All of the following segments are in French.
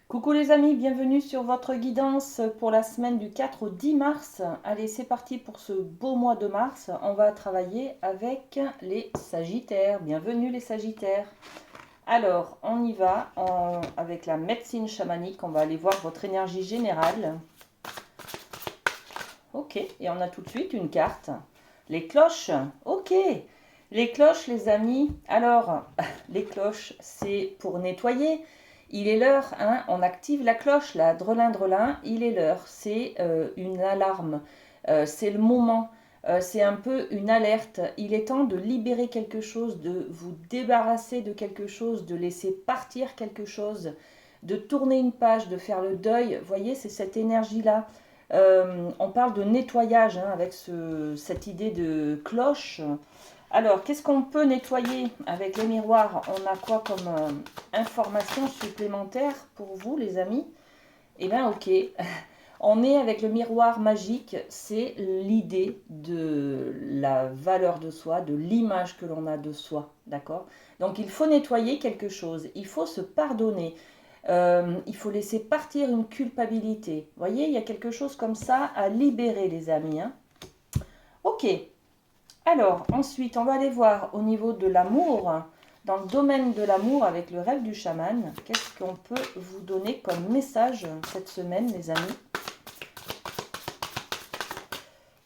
Coucou les amis, bienvenue sur votre guidance pour la semaine du 4 au 10 mars. Allez, c'est parti pour ce beau mois de mars. On va travailler avec les Sagittaires. Bienvenue les Sagittaires. Alors, on y va avec la médecine chamanique. On va aller voir votre énergie générale. Ok, et on a tout de suite une carte. Les cloches, ok. Les cloches, les amis. Alors, les cloches, c'est pour nettoyer. Il est l'heure, hein, on active la cloche, là, drelin, drelin, il est l'heure. C'est une alarme, c'est le moment, c'est un peu une alerte. Il est temps de libérer quelque chose, de vous débarrasser de quelque chose, de laisser partir quelque chose, de tourner une page, de faire le deuil. Vous voyez, c'est cette énergie-là. On parle de nettoyage hein, avec cette idée de cloche. Alors, qu'est-ce qu'on peut nettoyer avec les miroirs? On a quoi comme information supplémentaire pour vous, les amis? Eh bien, ok. On est avec le miroir magique. C'est l'idée de la valeur de soi, de l'image que l'on a de soi. D'accord? Donc, il faut nettoyer quelque chose. Il faut se pardonner. Il faut laisser partir une culpabilité. Vous voyez, il y a quelque chose comme ça à libérer, les amis. Hein. Ok. Alors, ensuite, on va aller voir au niveau de l'amour, dans le domaine de l'amour avec le rêve du chaman. Qu'est-ce qu'on peut vous donner comme message cette semaine, les amis?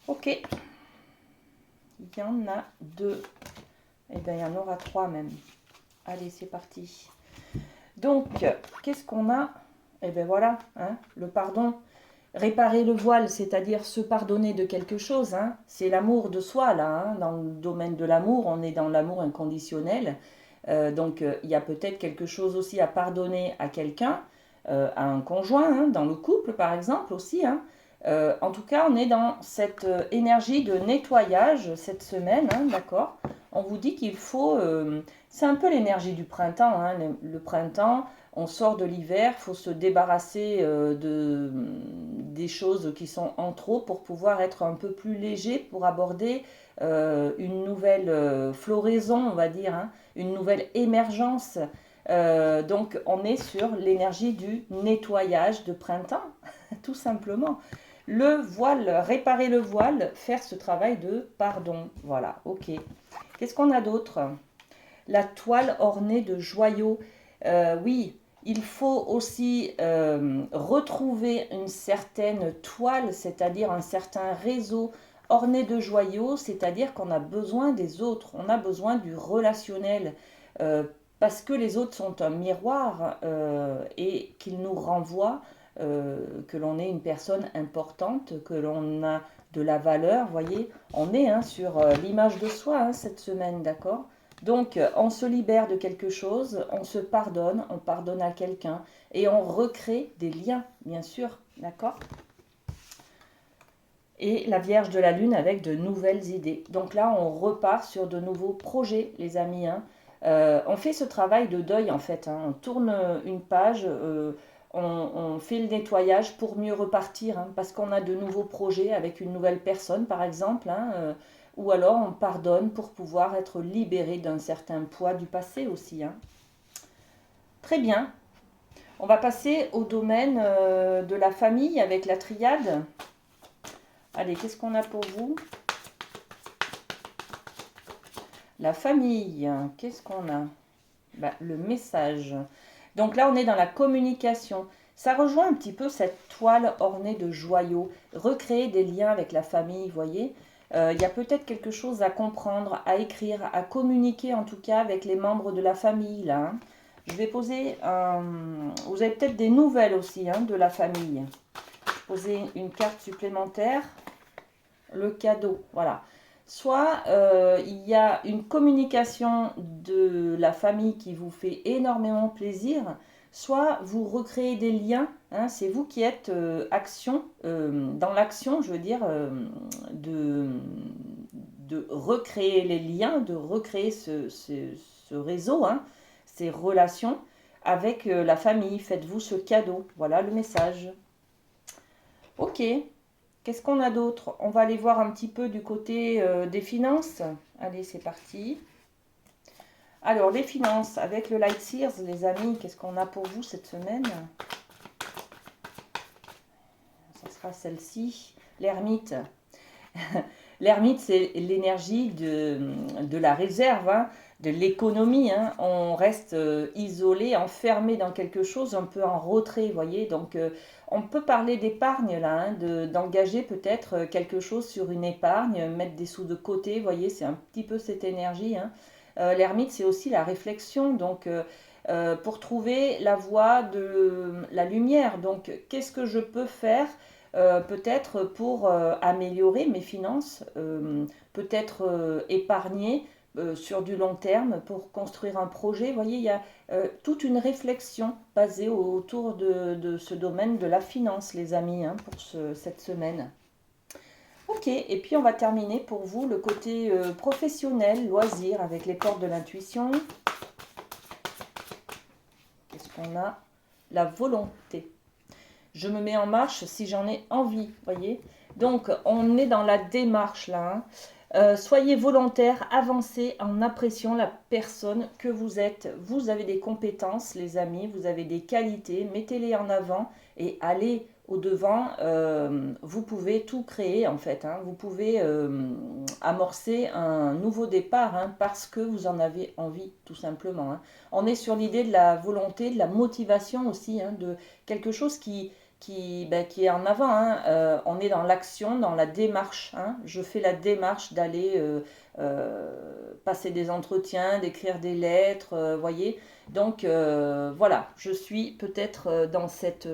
Ok, il y en a deux. Eh bien, il y en aura trois même. Allez, c'est parti. Donc, qu'est-ce qu'on a? Eh bien, voilà, hein, le pardon. Réparer le voile, c'est-à-dire se pardonner de quelque chose, hein. C'est l'amour de soi, là. Hein. Dans le domaine de l'amour, on est dans l'amour inconditionnel. Donc, il y a peut-être quelque chose aussi à pardonner à quelqu'un, à un conjoint, hein, dans le couple, par exemple, aussi. Hein. En tout cas, on est dans cette énergie de nettoyage cette semaine, hein, d'accord? On vous dit qu'il faut... c'est un peu l'énergie du printemps, hein, le printemps, on sort de l'hiver, il faut se débarrasser des choses qui sont en trop pour pouvoir être un peu plus léger, pour aborder une nouvelle floraison, on va dire, hein, une nouvelle émergence. Donc on est sur l'énergie du nettoyage de printemps, tout simplement. Le voile, réparer le voile, faire ce travail de pardon. Voilà, ok. Qu'est-ce qu'on a d'autre? La toile ornée de joyaux. Oui, il faut aussi retrouver une certaine toile, c'est-à-dire un certain réseau orné de joyaux, c'est-à-dire qu'on a besoin des autres, on a besoin du relationnel, parce que les autres sont un miroir et qu'ils nous renvoient que l'on est une personne importante, que l'on a de la valeur, voyez, on est hein, sur l'image de soi hein, cette semaine, d'accord? Donc, on se libère de quelque chose, on pardonne à quelqu'un et on recrée des liens, bien sûr, d'accord? Et la Vierge de la Lune avec de nouvelles idées. Donc là, on repart sur de nouveaux projets, les amis. Hein. On fait ce travail de deuil, en fait. Hein. On tourne une page, on fait le nettoyage pour mieux repartir, hein, parce qu'on a de nouveaux projets avec une nouvelle personne, par exemple. Hein, ou alors on pardonne pour pouvoir être libéré d'un certain poids du passé aussi. Hein. Très bien. On va passer au domaine de la famille avec la triade. Allez, qu'est-ce qu'on a pour vous? La famille, qu'est-ce qu'on a? Le message. Donc là, on est dans la communication. Ça rejoint un petit peu cette toile ornée de joyaux. Recréer des liens avec la famille, vous voyez. Il y a peut-être quelque chose à comprendre, à écrire, à communiquer en tout cas avec les membres de la famille. Là, hein. Je vais poser... vous avez peut-être des nouvelles aussi hein, de la famille. Poser une carte supplémentaire. Le cadeau, voilà. Soit il y a une communication de la famille qui vous fait énormément plaisir, soit vous recréez des liens, hein, c'est vous qui êtes dans l'action, je veux dire, de recréer les liens, de recréer ce réseau, hein, ces relations avec la famille. Faites-vous ce cadeau, voilà le message. Ok. Qu'est-ce qu'on a d'autre? On va aller voir un petit peu du côté des finances. Allez, c'est parti. Alors, les finances, avec le Light Sears, les amis, qu'est-ce qu'on a pour vous cette semaine? sera celle-ci. L'ermite. L'ermite, c'est l'énergie de la réserve, hein, de l'économie. Hein. On reste isolé, enfermé dans quelque chose, un peu en retrait, vous voyez. Donc, on peut parler d'épargne, là, hein, d'engager peut-être quelque chose sur une épargne, mettre des sous de côté, vous voyez, c'est un petit peu cette énergie. Hein. L'ermite, c'est aussi la réflexion, donc pour trouver la voie de la lumière. Donc, qu'est-ce que je peux faire peut-être pour améliorer mes finances, peut-être épargner sur du long terme pour construire un projet. Vous voyez, il y a toute une réflexion basée autour de ce domaine de la finance, les amis, hein, pour cette semaine. Ok, et puis on va terminer pour vous le côté professionnel, loisir, avec les portes de l'intuition. Qu'est-ce qu'on a? La volonté. Je me mets en marche si j'en ai envie, voyez. Donc, on est dans la démarche là. Hein. Soyez volontaire, avancez en appréciant la personne que vous êtes. Vous avez des compétences, les amis, vous avez des qualités, mettez-les en avant et allez au-devant. Vous pouvez tout créer en fait. Hein. Vous pouvez amorcer un nouveau départ hein, parce que vous en avez envie, tout simplement. Hein. On est sur l'idée de la volonté, de la motivation aussi, hein, de quelque chose qui est en avant. Hein. On est dans l'action, dans la démarche. Hein. Je fais la démarche d'aller passer des entretiens, d'écrire des lettres, voyez. Donc voilà, je suis peut-être dans cette...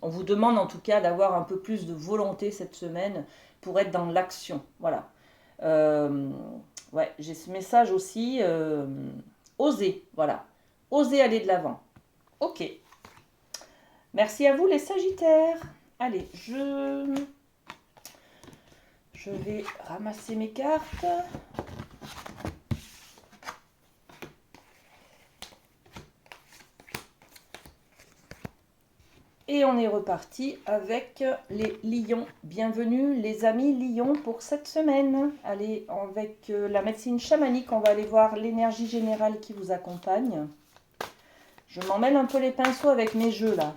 on vous demande en tout cas d'avoir un peu plus de volonté cette semaine pour être dans l'action. Voilà. Ouais, j'ai ce message aussi. Oser, voilà. Oser aller de l'avant. Ok. Merci à vous les Sagittaires. Allez, je vais ramasser mes cartes. Et on est reparti avec les lions. Bienvenue les amis lions pour cette semaine. Allez, avec la médecine chamanique, on va aller voir l'énergie générale qui vous accompagne. Je m'emmêle un peu les pinceaux avec mes jeux là.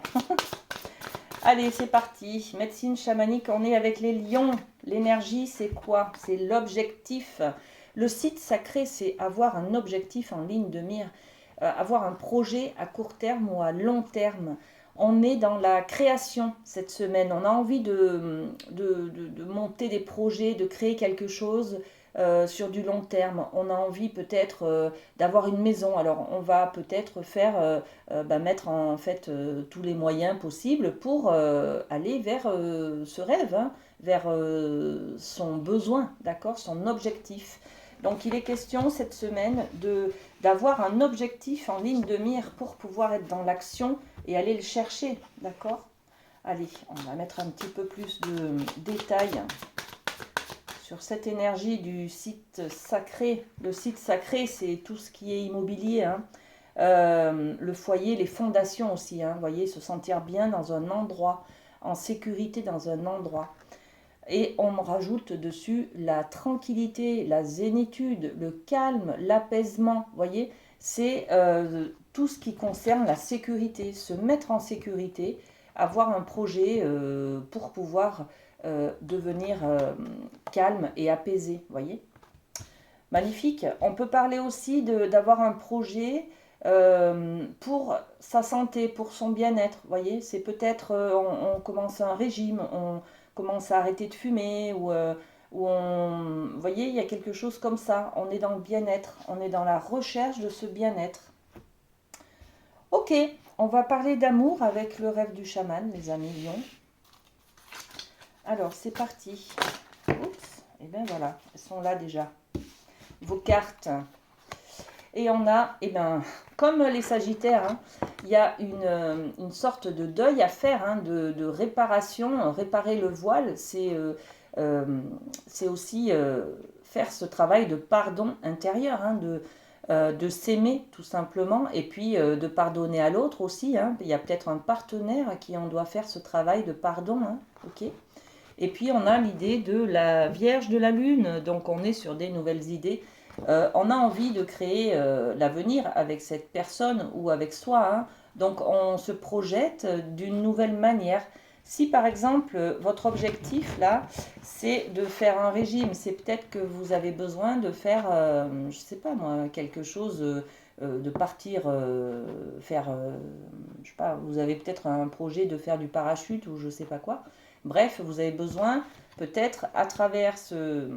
Allez, c'est parti. Médecine chamanique, on est avec les lions. L'énergie, c'est quoi? C'est l'objectif. Le site sacré, c'est avoir un objectif en ligne de mire. Avoir un projet à court terme ou à long terme. On est dans la création cette semaine. On a envie de monter des projets, de créer quelque chose sur du long terme. On a envie peut-être d'avoir une maison. Alors on va peut-être faire mettre en fait tous les moyens possibles pour aller vers ce rêve, hein, vers son besoin, d'accord, son objectif. Donc il est question cette semaine d'avoir un objectif en ligne de mire pour pouvoir être dans l'action et aller le chercher, d'accord? Allez, on va mettre un petit peu plus de détails sur cette énergie du site sacré. Le site sacré, c'est tout ce qui est immobilier, hein. Le foyer, les fondations aussi, hein, vous voyez, se sentir bien dans un endroit, en sécurité dans un endroit. Et on rajoute dessus la tranquillité, la zénitude, le calme, l'apaisement, vous voyez, c'est tout ce qui concerne la sécurité, se mettre en sécurité, avoir un projet pour pouvoir devenir calme et apaisé, vous voyez. Magnifique. On peut parler aussi d'avoir un projet pour sa santé, pour son bien-être, vous voyez. C'est peut-être, on commence un régime, on commence à arrêter de fumer, ou vous voyez, il y a quelque chose comme ça. On est dans le bien-être, on est dans la recherche de ce bien-être. Ok, on va parler d'amour avec le rêve du chaman, les amis lions. Alors, c'est parti. Oups, et bien voilà, elles sont là déjà. Vos cartes. Et on a, comme les Sagittaires, hein, il y a une sorte de deuil à faire, hein, de réparation. Réparer le voile, c'est aussi faire ce travail de pardon intérieur, hein, de s'aimer tout simplement, et puis de pardonner à l'autre aussi. Hein. Il y a peut-être un partenaire à qui on doit faire ce travail de pardon. Hein, ok. Et puis on a l'idée de la Vierge de la Lune, donc on est sur des nouvelles idées. On a envie de créer l'avenir avec cette personne ou avec soi. Hein. Donc on se projette d'une nouvelle manière. Si par exemple, votre objectif là, c'est de faire un régime, c'est peut-être que vous avez besoin de faire, je sais pas moi, quelque chose, de partir faire, je sais pas, vous avez peut-être un projet de faire du parachute ou je sais pas quoi. Bref, vous avez besoin peut-être à travers ce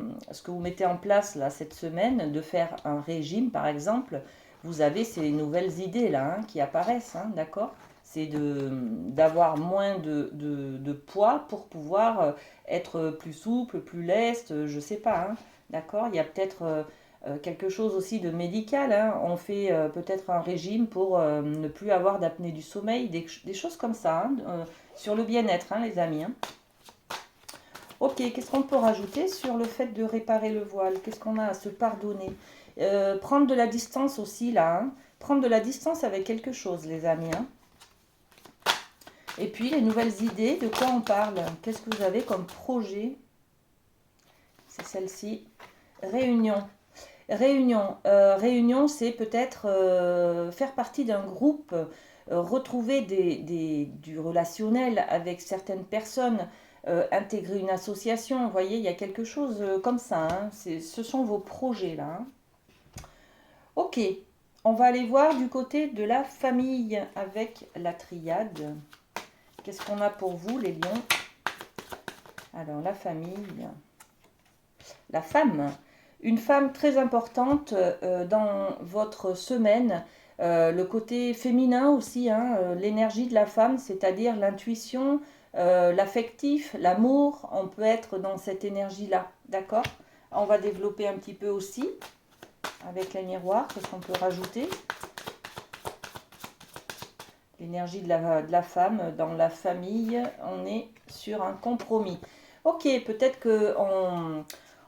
que vous mettez en place là cette semaine, de faire un régime par exemple. Vous avez ces nouvelles idées là qui apparaissent, hein, d'accord? C'est d'avoir moins de poids pour pouvoir être plus souple, plus leste, je sais pas, hein, d'accord? Il y a peut-être quelque chose aussi de médical, hein. On fait peut-être un régime pour ne plus avoir d'apnée du sommeil, des choses comme ça, hein, sur le bien-être, hein, les amis, hein. Ok, qu'est-ce qu'on peut rajouter sur le fait de réparer le voile? Qu'est-ce qu'on a à se pardonner? Prendre de la distance aussi, là, hein. Prendre de la distance avec quelque chose, les amis, hein. Et puis, les nouvelles idées, de quoi on parle? Qu'est-ce que vous avez comme projet? C'est celle-ci. Réunion. Réunion, c'est peut-être faire partie d'un groupe, retrouver du relationnel avec certaines personnes, intégrer une association. Vous voyez, il y a quelque chose comme ça, hein. Ce sont vos projets là, hein. Ok, on va aller voir du côté de la famille avec la triade. Qu'est-ce qu'on a pour vous, les lions? Alors, la famille. La femme. Une femme très importante dans votre semaine. Le côté féminin aussi, hein, l'énergie de la femme, c'est-à-dire l'intuition, l'affectif, l'amour. On peut être dans cette énergie-là, d'accord? On va développer un petit peu aussi avec les miroirs. Qu'est-ce qu'on peut rajouter? L'énergie de la femme dans la famille, on est sur un compromis. Ok, peut-être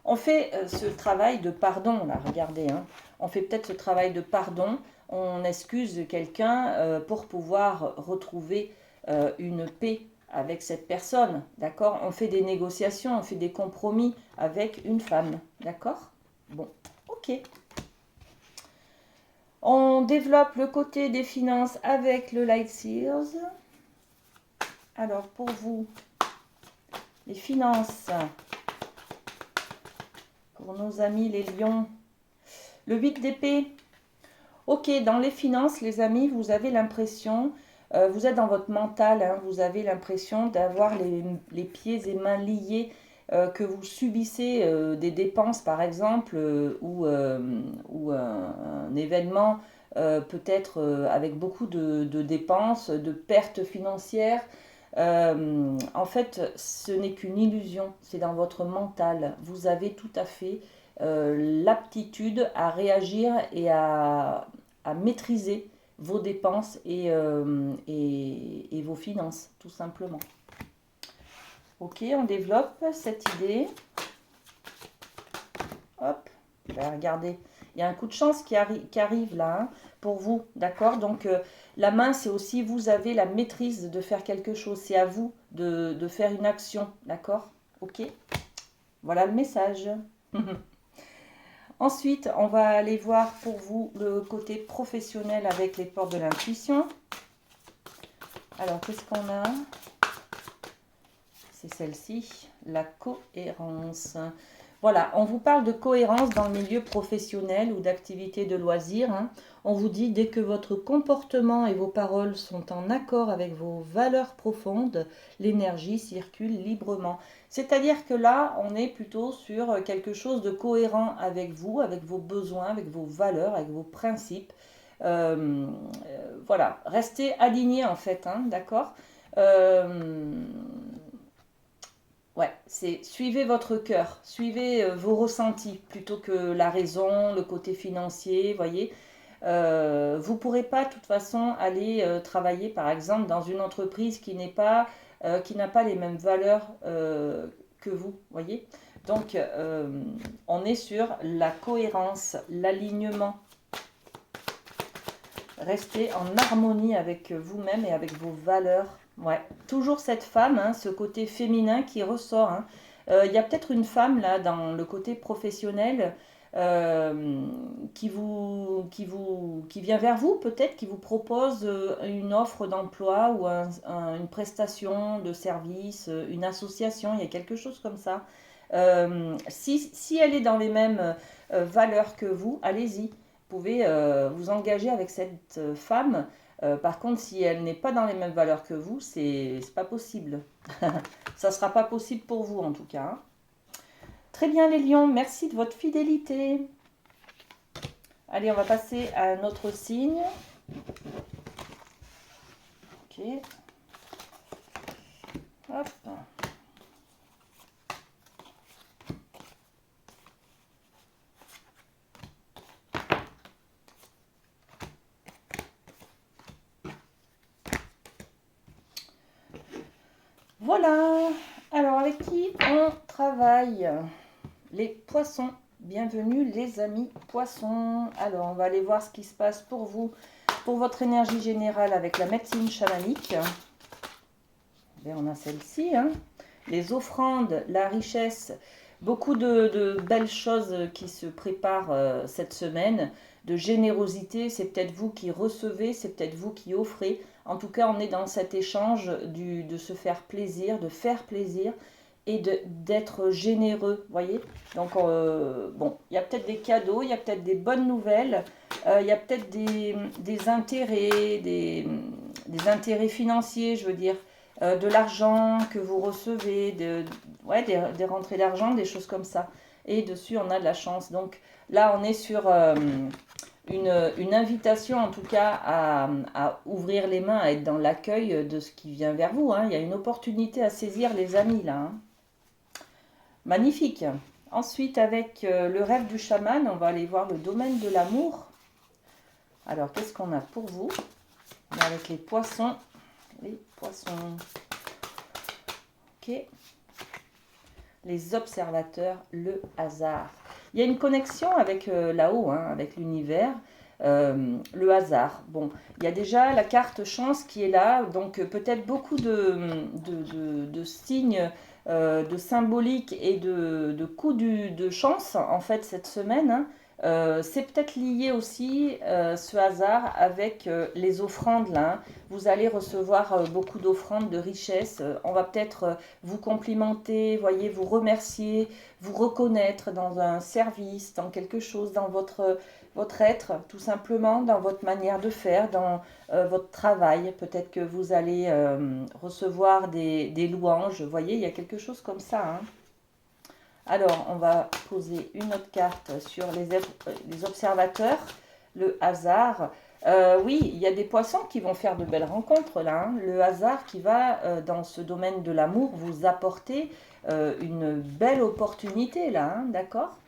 on fait ce travail de pardon, là, regardez, hein. On fait peut-être ce travail de pardon, on excuse quelqu'un pour pouvoir retrouver une paix avec cette personne, d'accord? On fait des négociations, on fait des compromis avec une femme, d'accord? Bon, ok. On développe le côté des finances avec le Light Seals. Alors, pour vous, les finances, pour nos amis les lions, le 8 d'épée. Ok, dans les finances, les amis, vous avez l'impression, vous êtes dans votre mental, hein, vous avez l'impression d'avoir les pieds et mains liés, que vous subissez des dépenses, par exemple, ou un événement, peut-être avec beaucoup de dépenses, de pertes financières. En fait, ce n'est qu'une illusion, c'est dans votre mental. Vous avez tout à fait l'aptitude à réagir et à maîtriser vos dépenses et vos finances, tout simplement. Ok, on développe cette idée. Hop, ben, regardez, il y a un coup de chance qui arrive là, hein, pour vous, d'accord? Donc, la main, c'est aussi, vous avez la maîtrise de faire quelque chose. C'est à vous de faire une action, d'accord? Ok, voilà le message. Ensuite, on va aller voir pour vous le côté professionnel avec les portes de l'intuition. Alors, qu'est-ce qu'on a? C'est celle-ci, la cohérence. Voilà, on vous parle de cohérence dans le milieu professionnel ou d'activité de loisirs, hein. On vous dit, dès que votre comportement et vos paroles sont en accord avec vos valeurs profondes, l'énergie circule librement. C'est-à-dire que là, on est plutôt sur quelque chose de cohérent avec vous, avec vos besoins, avec vos valeurs, avec vos principes. Voilà, restez alignés en fait, hein, d'accord? Ouais, c'est suivez votre cœur, suivez vos ressentis plutôt que la raison, le côté financier, voyez. Vous ne pourrez pas de toute façon aller travailler par exemple dans une entreprise qui n'a pas les mêmes valeurs que vous, voyez. Donc on est sur la cohérence, l'alignement. Restez en harmonie avec vous-même et avec vos valeurs. Ouais, toujours cette femme, hein, ce côté féminin qui ressort, hein. Il y a peut-être une femme là dans le côté professionnel qui vient vers vous, peut-être, qui vous propose une offre d'emploi ou une prestation de service, une association, il y a quelque chose comme ça. Si elle est dans les mêmes valeurs que vous, allez-y. Vous pouvez vous engager avec cette femme. Par contre, si elle n'est pas dans les mêmes valeurs que vous, c'est pas possible. Ça ne sera pas possible pour vous en tout cas, hein. Très bien les lions, merci de votre fidélité. Allez, on va passer à un autre signe. Ok. Hop. Voilà. Alors, avec qui on travaille? Les poissons. Bienvenue les amis poissons. Alors, on va aller voir ce qui se passe pour vous, pour votre énergie générale avec la médecine chamanique. Et on a celle-ci, hein. Les offrandes, la richesse, beaucoup de belles choses qui se préparent cette semaine, de générosité. C'est peut-être vous qui recevez, c'est peut-être vous qui offrez. En tout cas, on est dans cet échange de se faire plaisir, de faire plaisir et d'être généreux, voyez. Donc, bon, il y a peut-être des cadeaux, il y a peut-être des bonnes nouvelles, il y a peut-être des intérêts, des intérêts financiers, je veux dire, de l'argent que vous recevez, ouais, des rentrées d'argent, des choses comme ça. Et dessus, on a de la chance. Donc là, on est sur une invitation, en tout cas, à ouvrir les mains, à être dans l'accueil de ce qui vient vers vous, hein. Il y a une opportunité à saisir, les amis, là, hein. Magnifique. Ensuite, avec le rêve du chaman, on va aller voir le domaine de l'amour. Alors, qu'est-ce qu'on a pour vous? Avec les poissons. Les poissons. Ok. Les observateurs, le hasard. Il y a une connexion avec là-haut, hein, avec l'univers. Le hasard. Bon, il y a déjà la carte chance qui est là, donc peut-être beaucoup de signes, de symboliques et de coups de chance en fait cette semaine, hein. C'est peut-être lié aussi ce hasard avec les offrandes là, hein. Vous allez recevoir beaucoup d'offrandes de richesse. On va peut-être vous complimenter, voyez, vous remercier, vous reconnaître dans un service, dans quelque chose, dans votre être, tout simplement, dans votre manière de faire, dans votre travail. Peut-être que vous allez recevoir des louanges. Vous voyez, il y a quelque chose comme ça, hein. Alors, on va poser une autre carte sur les observateurs, le hasard. Oui, il y a des poissons qui vont faire de belles rencontres là, hein. Le hasard qui va, dans ce domaine de l'amour, vous apporter une belle opportunité là, hein, d'accord?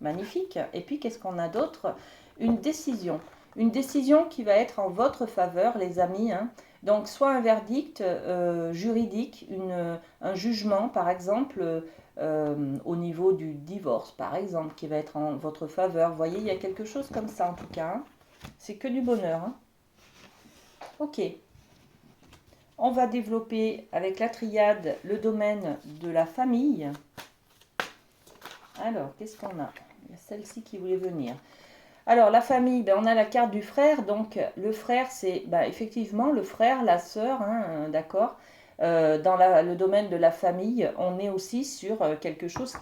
Magnifique. Et puis, qu'est-ce qu'on a d'autre? Une décision. Une décision qui va être en votre faveur, les amis, hein. Donc, soit un verdict juridique, un jugement, par exemple, au niveau du divorce, par exemple, qui va être en votre faveur. Vous voyez, il y a quelque chose comme ça, en tout cas, hein. C'est que du bonheur, hein. Ok. On va développer avec la triade le domaine de la famille. Alors, qu'est-ce qu'on a? Il y a celle-ci qui voulait venir. Alors, la famille, ben, on a la carte du frère. Donc, le frère, c'est ben, effectivement le frère, la sœur, hein, d'accord. Dans le domaine de la famille, on est aussi sur quelque chose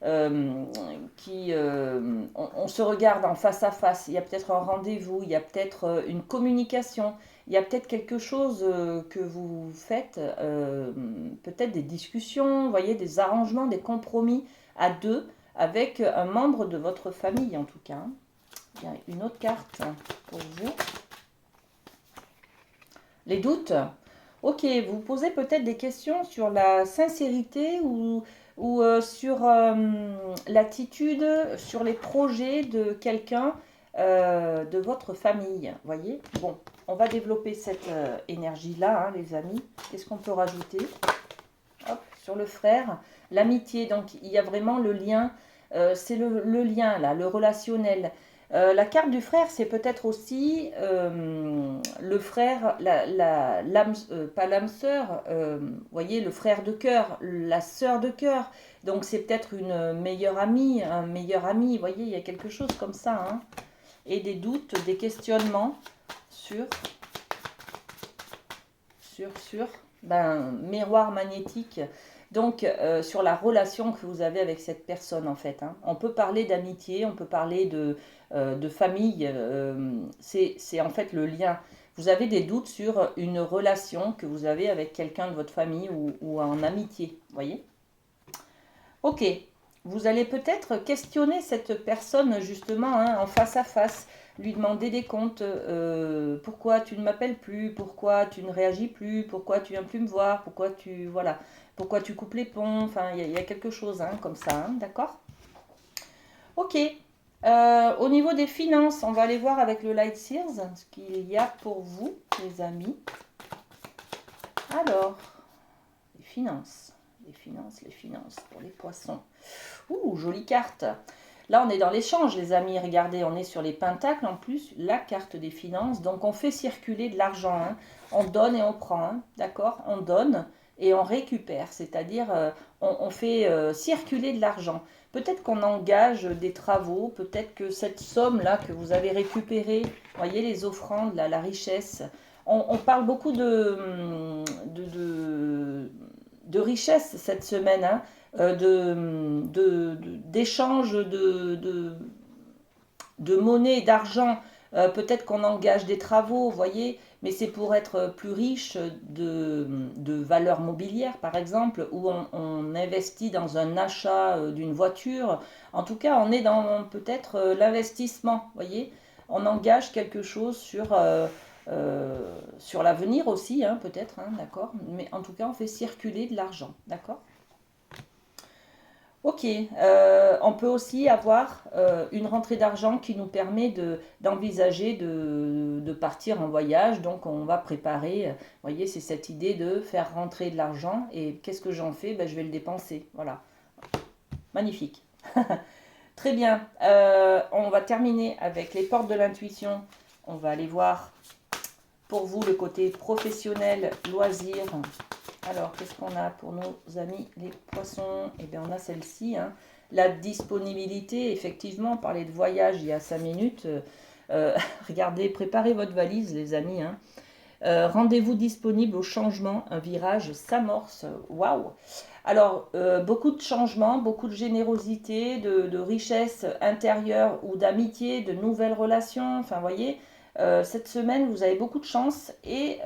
on se regarde en face à face. Il y a peut-être un rendez-vous, il y a peut-être une communication, il y a peut-être quelque chose que vous faites, peut-être des discussions, vous voyez, des arrangements, des compromis à deux avec un membre de votre famille en tout cas. Il y a une autre carte pour vous. Les doutes. Ok, vous posez peut-être des questions sur la sincérité ou sur l'attitude, sur les projets de quelqu'un de votre famille. Voyez? Bon, on va développer cette énergie-là, hein, les amis. Qu'est-ce qu'on peut rajouter? Hop, sur le frère, l'amitié. Donc, il y a vraiment le lien. C'est le lien, là, le relationnel. La carte du frère, c'est peut-être aussi le frère, pas l'âme sœur, vous voyez, le frère de cœur, la sœur de cœur. Donc c'est peut-être une meilleure amie, un meilleur ami, vous voyez, il y a quelque chose comme ça. Hein. Et des doutes, des questionnements sur miroir magnétique. Donc, sur la relation que vous avez avec cette personne, en fait. Hein. On peut parler d'amitié, on peut parler de famille. C'est en fait le lien. Vous avez des doutes sur une relation que vous avez avec quelqu'un de votre famille ou en amitié. Voyez? Ok. Vous allez peut-être questionner cette personne, justement, hein, en face à face. Lui demander des comptes. Pourquoi tu ne m'appelles plus? Pourquoi tu ne réagis plus? Pourquoi tu viens plus me voir? Pourquoi tu... Voilà. Pourquoi tu coupes les ponts? Enfin, il y a quelque chose hein, comme ça, hein, d'accord? Ok. Au niveau des finances, on va aller voir avec le Light Sears ce qu'il y a pour vous, les amis. Alors, les finances. Les finances pour les poissons. Ouh, jolie carte. Là, on est dans l'échange, les amis. Regardez, on est sur les pentacles en plus, la carte des finances. Donc, on fait circuler de l'argent. Hein. On donne et on prend. Hein. D'accord? On donne et on récupère. C'est-à-dire, on fait circuler de l'argent. Peut-être qu'on engage des travaux. Peut-être que cette somme-là que vous avez récupérée, voyez les offrandes, là, la richesse. On parle beaucoup de richesse cette semaine. Hein. D'échange de monnaie, d'argent. Peut-être qu'on engage des travaux, vous voyez, mais c'est pour être plus riche de valeurs mobilières, par exemple, ou on investit dans un achat d'une voiture. En tout cas, on est dans peut-être l'investissement, vous voyez. On engage quelque chose sur l'avenir aussi, hein, peut-être, hein, d'accord. Mais en tout cas, on fait circuler de l'argent, d'accord. Ok, on peut aussi avoir une rentrée d'argent qui nous permet d'envisager de partir en voyage. Donc on va préparer, vous voyez, c'est cette idée de faire rentrer de l'argent. Et qu'est-ce que j'en fais? Ben, je vais le dépenser. Voilà, magnifique. Très bien, on va terminer avec les portes de l'intuition. On va aller voir pour vous le côté professionnel, loisir. Alors, qu'est-ce qu'on a pour nos amis les poissons? Eh bien, on a celle-ci. Hein. La disponibilité, effectivement, on parlait de voyage il y a 5 minutes. Regardez, préparez votre valise, les amis. Hein. Rendez-vous disponible au changement. Un virage s'amorce. Waouh! Alors, beaucoup de changements, beaucoup de générosité, de richesse intérieure ou d'amitié, de nouvelles relations. Enfin, vous voyez, cette semaine, vous avez beaucoup de chance et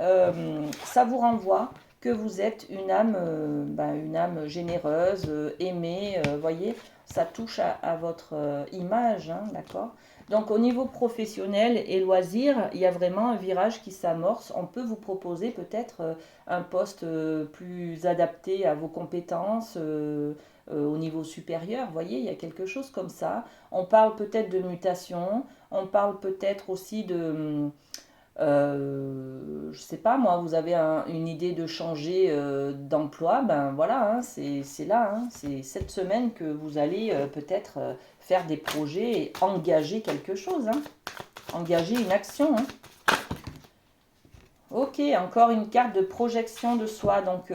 ça vous renvoie que vous êtes une âme généreuse, aimée, voyez, ça touche à votre image, hein, d'accord? Donc au niveau professionnel et loisirs, il y a vraiment un virage qui s'amorce. On peut vous proposer peut-être un poste plus adapté à vos compétences au niveau supérieur, voyez, il y a quelque chose comme ça. On parle peut-être de mutation, on parle peut-être aussi de... je sais pas, moi, vous avez une idée de changer d'emploi, ben voilà, hein, c'est là, hein, c'est cette semaine que vous allez peut-être faire des projets et engager quelque chose, hein, engager une action. Hein. Ok, encore une carte de projection de soi, donc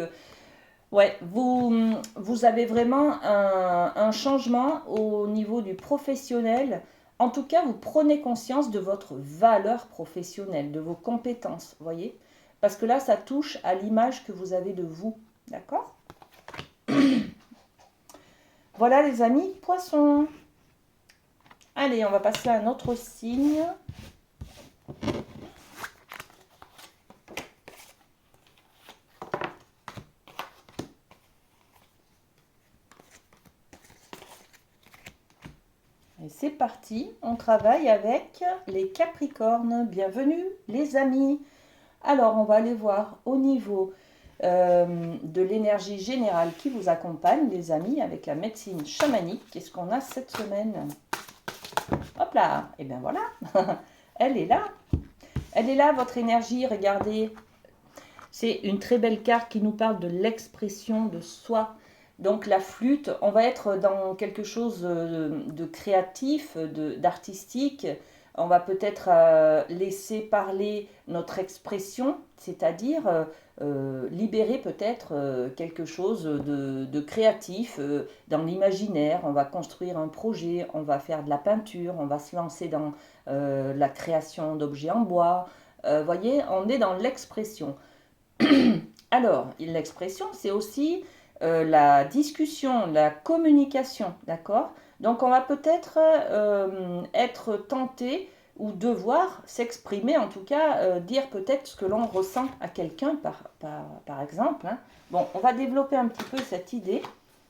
ouais, vous avez vraiment un changement au niveau du professionnel. En tout cas, vous prenez conscience de votre valeur professionnelle, de vos compétences, voyez? Parce que là, ça touche à l'image que vous avez de vous, d'accord? Voilà les amis, poissons. Allez, on va passer à un autre signe. Et c'est parti, on travaille avec les Capricornes. Bienvenue les amis. Alors, on va aller voir au niveau de l'énergie générale qui vous accompagne, les amis, avec la médecine chamanique. Qu'est-ce qu'on a cette semaine? Hop là, et bien voilà, elle est là. Elle est là, votre énergie, regardez. C'est une très belle carte qui nous parle de l'expression de soi. Donc la flûte, on va être dans quelque chose de créatif, d'artistique. On va peut-être laisser parler notre expression, c'est-à-dire libérer peut-être quelque chose de créatif dans l'imaginaire. On va construire un projet, on va faire de la peinture, on va se lancer dans la création d'objets en bois. Voyez, on est dans l'expression. Alors, l'expression, c'est aussi la discussion, la communication, d'accord? Donc, on va peut-être être tenté ou devoir s'exprimer, en tout cas, dire peut-être ce que l'on ressent à quelqu'un, par exemple. Hein. Bon, on va développer un petit peu cette idée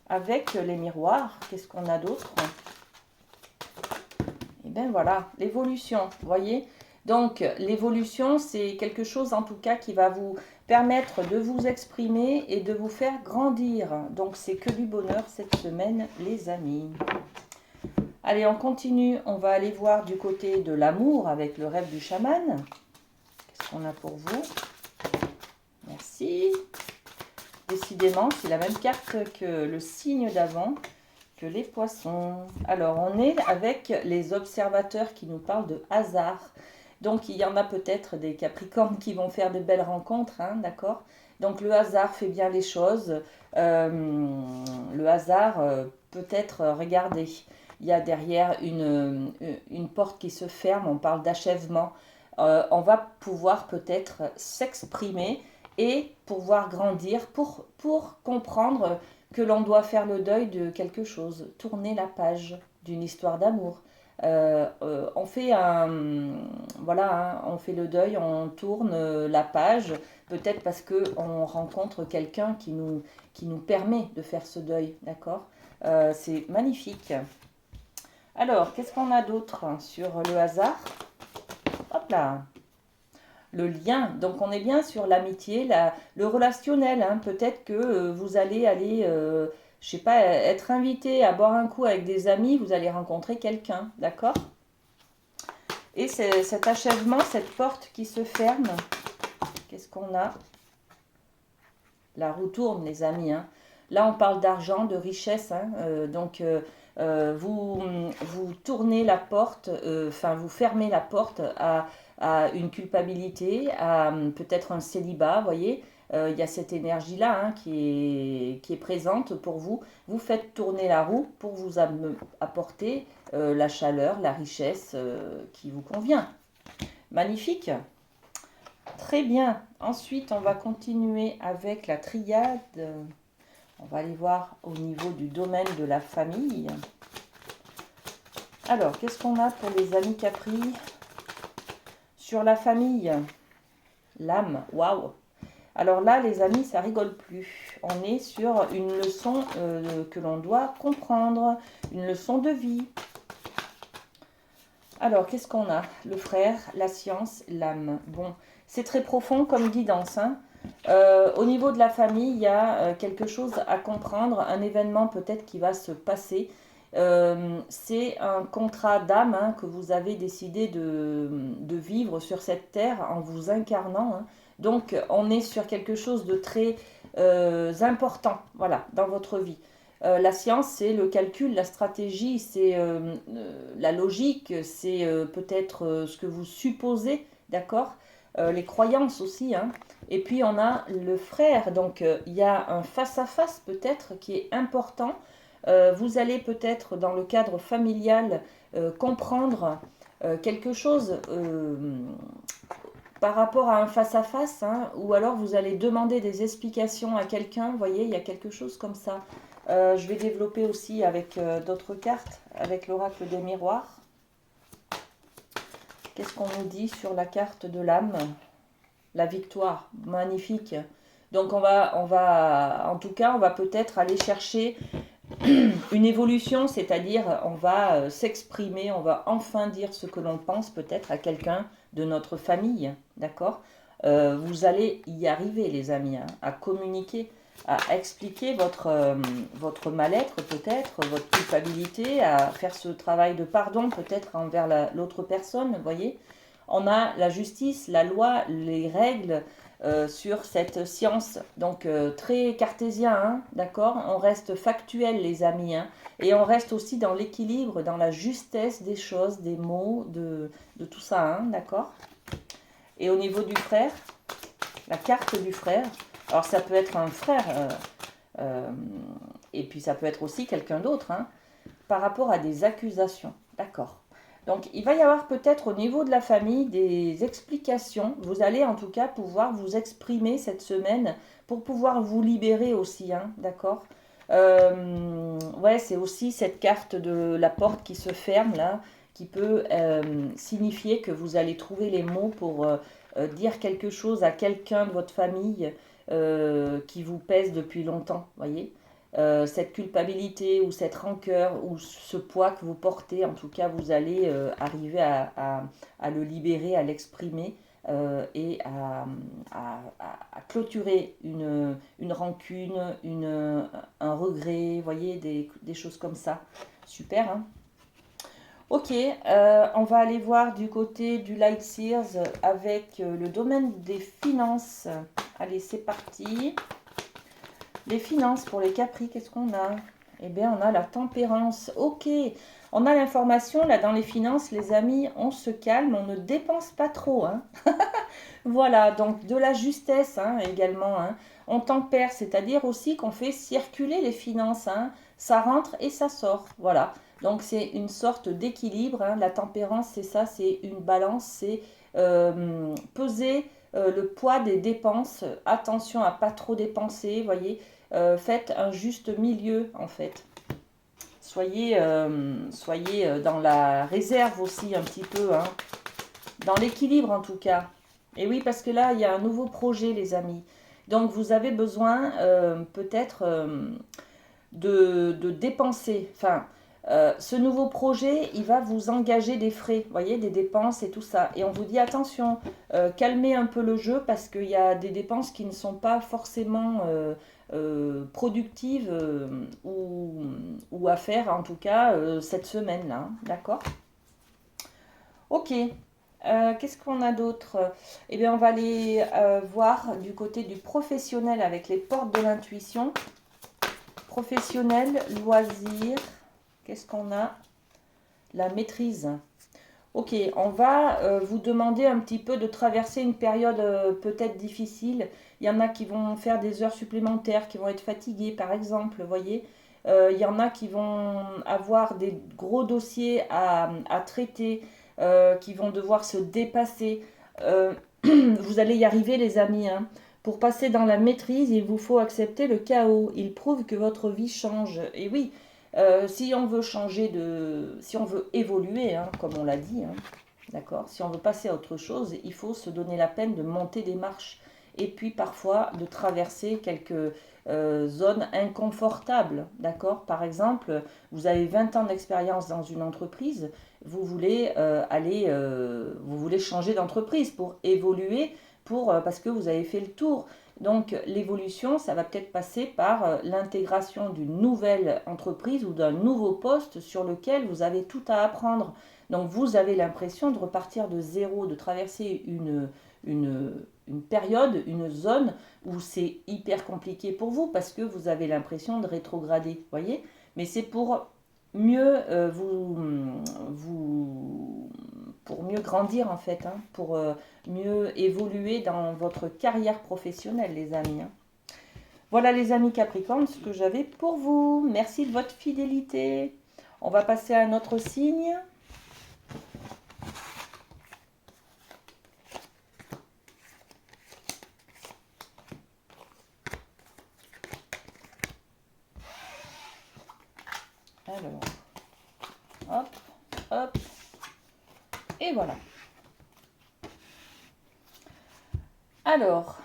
avec les miroirs. Qu'est-ce qu'on a d'autre? Et bien voilà, l'évolution, vous voyez? Donc, l'évolution, c'est quelque chose, en tout cas, qui va vous permettre de vous exprimer et de vous faire grandir. Donc, c'est que du bonheur cette semaine, les amis. Allez, on continue. On va aller voir du côté de l'amour avec le rêve du chaman. Qu'est-ce qu'on a pour vous? Merci. Décidément, c'est la même carte que le signe d'avant, que les poissons. Alors, on est avec les observateurs qui nous parlent de hasard. Donc, il y en a peut-être des Capricornes qui vont faire de belles rencontres, hein, d'accord? Donc, le hasard fait bien les choses. Le hasard, peut-être, regardez, il y a derrière une porte qui se ferme, on parle d'achèvement. On va pouvoir peut-être s'exprimer et pouvoir grandir pour comprendre que l'on doit faire le deuil de quelque chose, tourner la page d'une histoire d'amour. On fait voilà, hein, on fait le deuil, on tourne la page, peut-être parce qu'on rencontre quelqu'un qui nous permet de faire ce deuil, d'accord? C'est magnifique. Alors, qu'est-ce qu'on a d'autre sur le hasard? Hop là! Le lien, donc on est bien sur l'amitié, le relationnel, hein. Peut-être que vous allez aller, je sais pas, être invité à boire un coup avec des amis, vous allez rencontrer quelqu'un, d'accord? Et c'est cet achèvement, cette porte qui se ferme, qu'est-ce qu'on a? La roue tourne, les amis, hein. Là, on parle d'argent, de richesse, hein. Donc, vous tournez la porte, enfin, vous fermez la porte à une culpabilité, à peut-être un célibat, vous voyez. Il y a cette énergie-là, hein, qui est présente pour vous. Vous faites tourner la roue pour vous apporter la chaleur, la richesse qui vous convient. Magnifique. Très bien. Ensuite, on va continuer avec la triade. On va aller voir au niveau du domaine de la famille. Alors, qu'est-ce qu'on a pour les amis Capri? Sur la famille, l'âme, waouh! Alors là, les amis, ça rigole plus. On est sur une leçon que l'on doit comprendre, une leçon de vie. Alors, qu'est-ce qu'on a? Le frère, la science, l'âme. Bon, c'est très profond comme guidance, hein. Au niveau de la famille, il y a quelque chose à comprendre, un événement peut-être qui va se passer. C'est un contrat d'âme, hein, que vous avez décidé de vivre sur cette terre en vous incarnant, hein. Donc, on est sur quelque chose de très important, voilà, dans votre vie. La science, c'est le calcul, la stratégie, c'est la logique, c'est peut-être ce que vous supposez, d'accord? Les croyances aussi, hein. Et puis on a le frère, donc il y a un face-à-face peut-être qui est important. Vous allez peut-être dans le cadre familial comprendre quelque chose par rapport à un face-à-face, hein, ou alors vous allez demander des explications à quelqu'un, vous voyez, il y a quelque chose comme ça. Je vais développer aussi avec d'autres cartes, avec l'oracle des miroirs. Qu'est-ce qu'on nous dit sur la carte de l'âme? La victoire, magnifique. Donc en tout cas, on va peut-être aller chercher une évolution, c'est-à-dire on va s'exprimer, on va enfin dire ce que l'on pense peut-être à quelqu'un de notre famille, d'accord? Vous allez y arriver, les amis, hein, à communiquer, à expliquer votre mal-être peut-être, votre culpabilité, à faire ce travail de pardon peut-être envers l'autre personne, vous voyez. On a la justice, la loi, les règles, sur cette science. Donc très cartésien, hein, d'accord? On reste factuel les amis, hein, et on reste aussi dans l'équilibre, dans la justesse des choses, des mots, de tout ça, hein, d'accord? Et au niveau du frère, la carte du frère, alors ça peut être un frère, et puis ça peut être aussi quelqu'un d'autre, hein, par rapport à des accusations, d'accord? Donc, il va y avoir peut-être au niveau de la famille des explications. Vous allez en tout cas pouvoir vous exprimer cette semaine pour pouvoir vous libérer aussi, hein, d'accord? Ouais, c'est aussi cette carte de la porte qui se ferme là, qui peut signifier que vous allez trouver les mots pour dire quelque chose à quelqu'un de votre famille qui vous pèse depuis longtemps, voyez? Cette culpabilité ou cette rancœur ou ce poids que vous portez, en tout cas, vous allez arriver à le libérer, à l'exprimer et à clôturer une rancune, un regret, vous voyez, des choses comme ça. Super, hein? Ok, on va aller voir du côté du Light Sears avec le domaine des finances. Allez, c'est parti. Les finances pour les Capri, qu'est-ce qu'on a? Eh bien, on a la tempérance. Ok, on a l'information là dans les finances, les amis, on se calme, on ne dépense pas trop, hein. Voilà, donc de la justesse hein, également, hein. On tempère, c'est-à-dire aussi qu'on fait circuler les finances, hein. Ça rentre et ça sort, voilà. Donc c'est une sorte d'équilibre, hein. La tempérance, c'est ça, c'est une balance, c'est peser le poids des dépenses. Attention à pas trop dépenser, voyez. Faites un juste milieu en fait. Soyez dans la réserve aussi un petit peu, hein. Dans l'équilibre en tout cas. Et oui, parce que là, il y a un nouveau projet, les amis. Donc, vous avez besoin peut-être de dépenser. Enfin, ce nouveau projet, il va vous engager des frais, vous voyez, des dépenses et tout ça. Et on vous dit, attention, calmez un peu le jeu parce qu'il y a des dépenses qui ne sont pas forcément productives ou à faire, en tout cas, cette semaine-là. Hein, d'accord? Ok. Qu'est-ce qu'on a d'autre? Eh bien, on va aller voir du côté du professionnel avec les portes de l'intuition. Professionnel, loisir. Qu'est-ce qu'on a? La maîtrise. Ok, on va vous demander un petit peu de traverser une période peut-être difficile. Il y en a qui vont faire des heures supplémentaires, qui vont être fatigués, par exemple, vous voyez. Il y en a qui vont avoir des gros dossiers à traiter, qui vont devoir se dépasser. Vous allez y arriver, les amis, hein. Pour passer dans la maîtrise, il vous faut accepter le chaos. Il prouve que votre vie change. Et oui, si on veut si on veut évoluer, hein, comme on l'a dit, hein, d'accord, si on veut passer à autre chose, il faut se donner la peine de monter des marches et puis parfois de traverser quelques zones inconfortables, d'accord. Par exemple, vous avez 20 ans d'expérience dans une entreprise, vous voulez vous voulez changer d'entreprise pour évoluer, parce que vous avez fait le tour. Donc l'évolution, ça va peut-être passer par l'intégration d'une nouvelle entreprise ou d'un nouveau poste sur lequel vous avez tout à apprendre. Donc vous avez l'impression de repartir de zéro, de traverser une période, une zone où c'est hyper compliqué pour vous parce que vous avez l'impression de rétrograder, voyez. Mais c'est pour mieux pour mieux grandir en fait, hein, pour mieux évoluer dans votre carrière professionnelle, les amis, hein. Voilà les amis Capricorne, ce que j'avais pour vous. Merci de votre fidélité. On va passer à un autre signe. Alors, hop, hop, et voilà. Alors,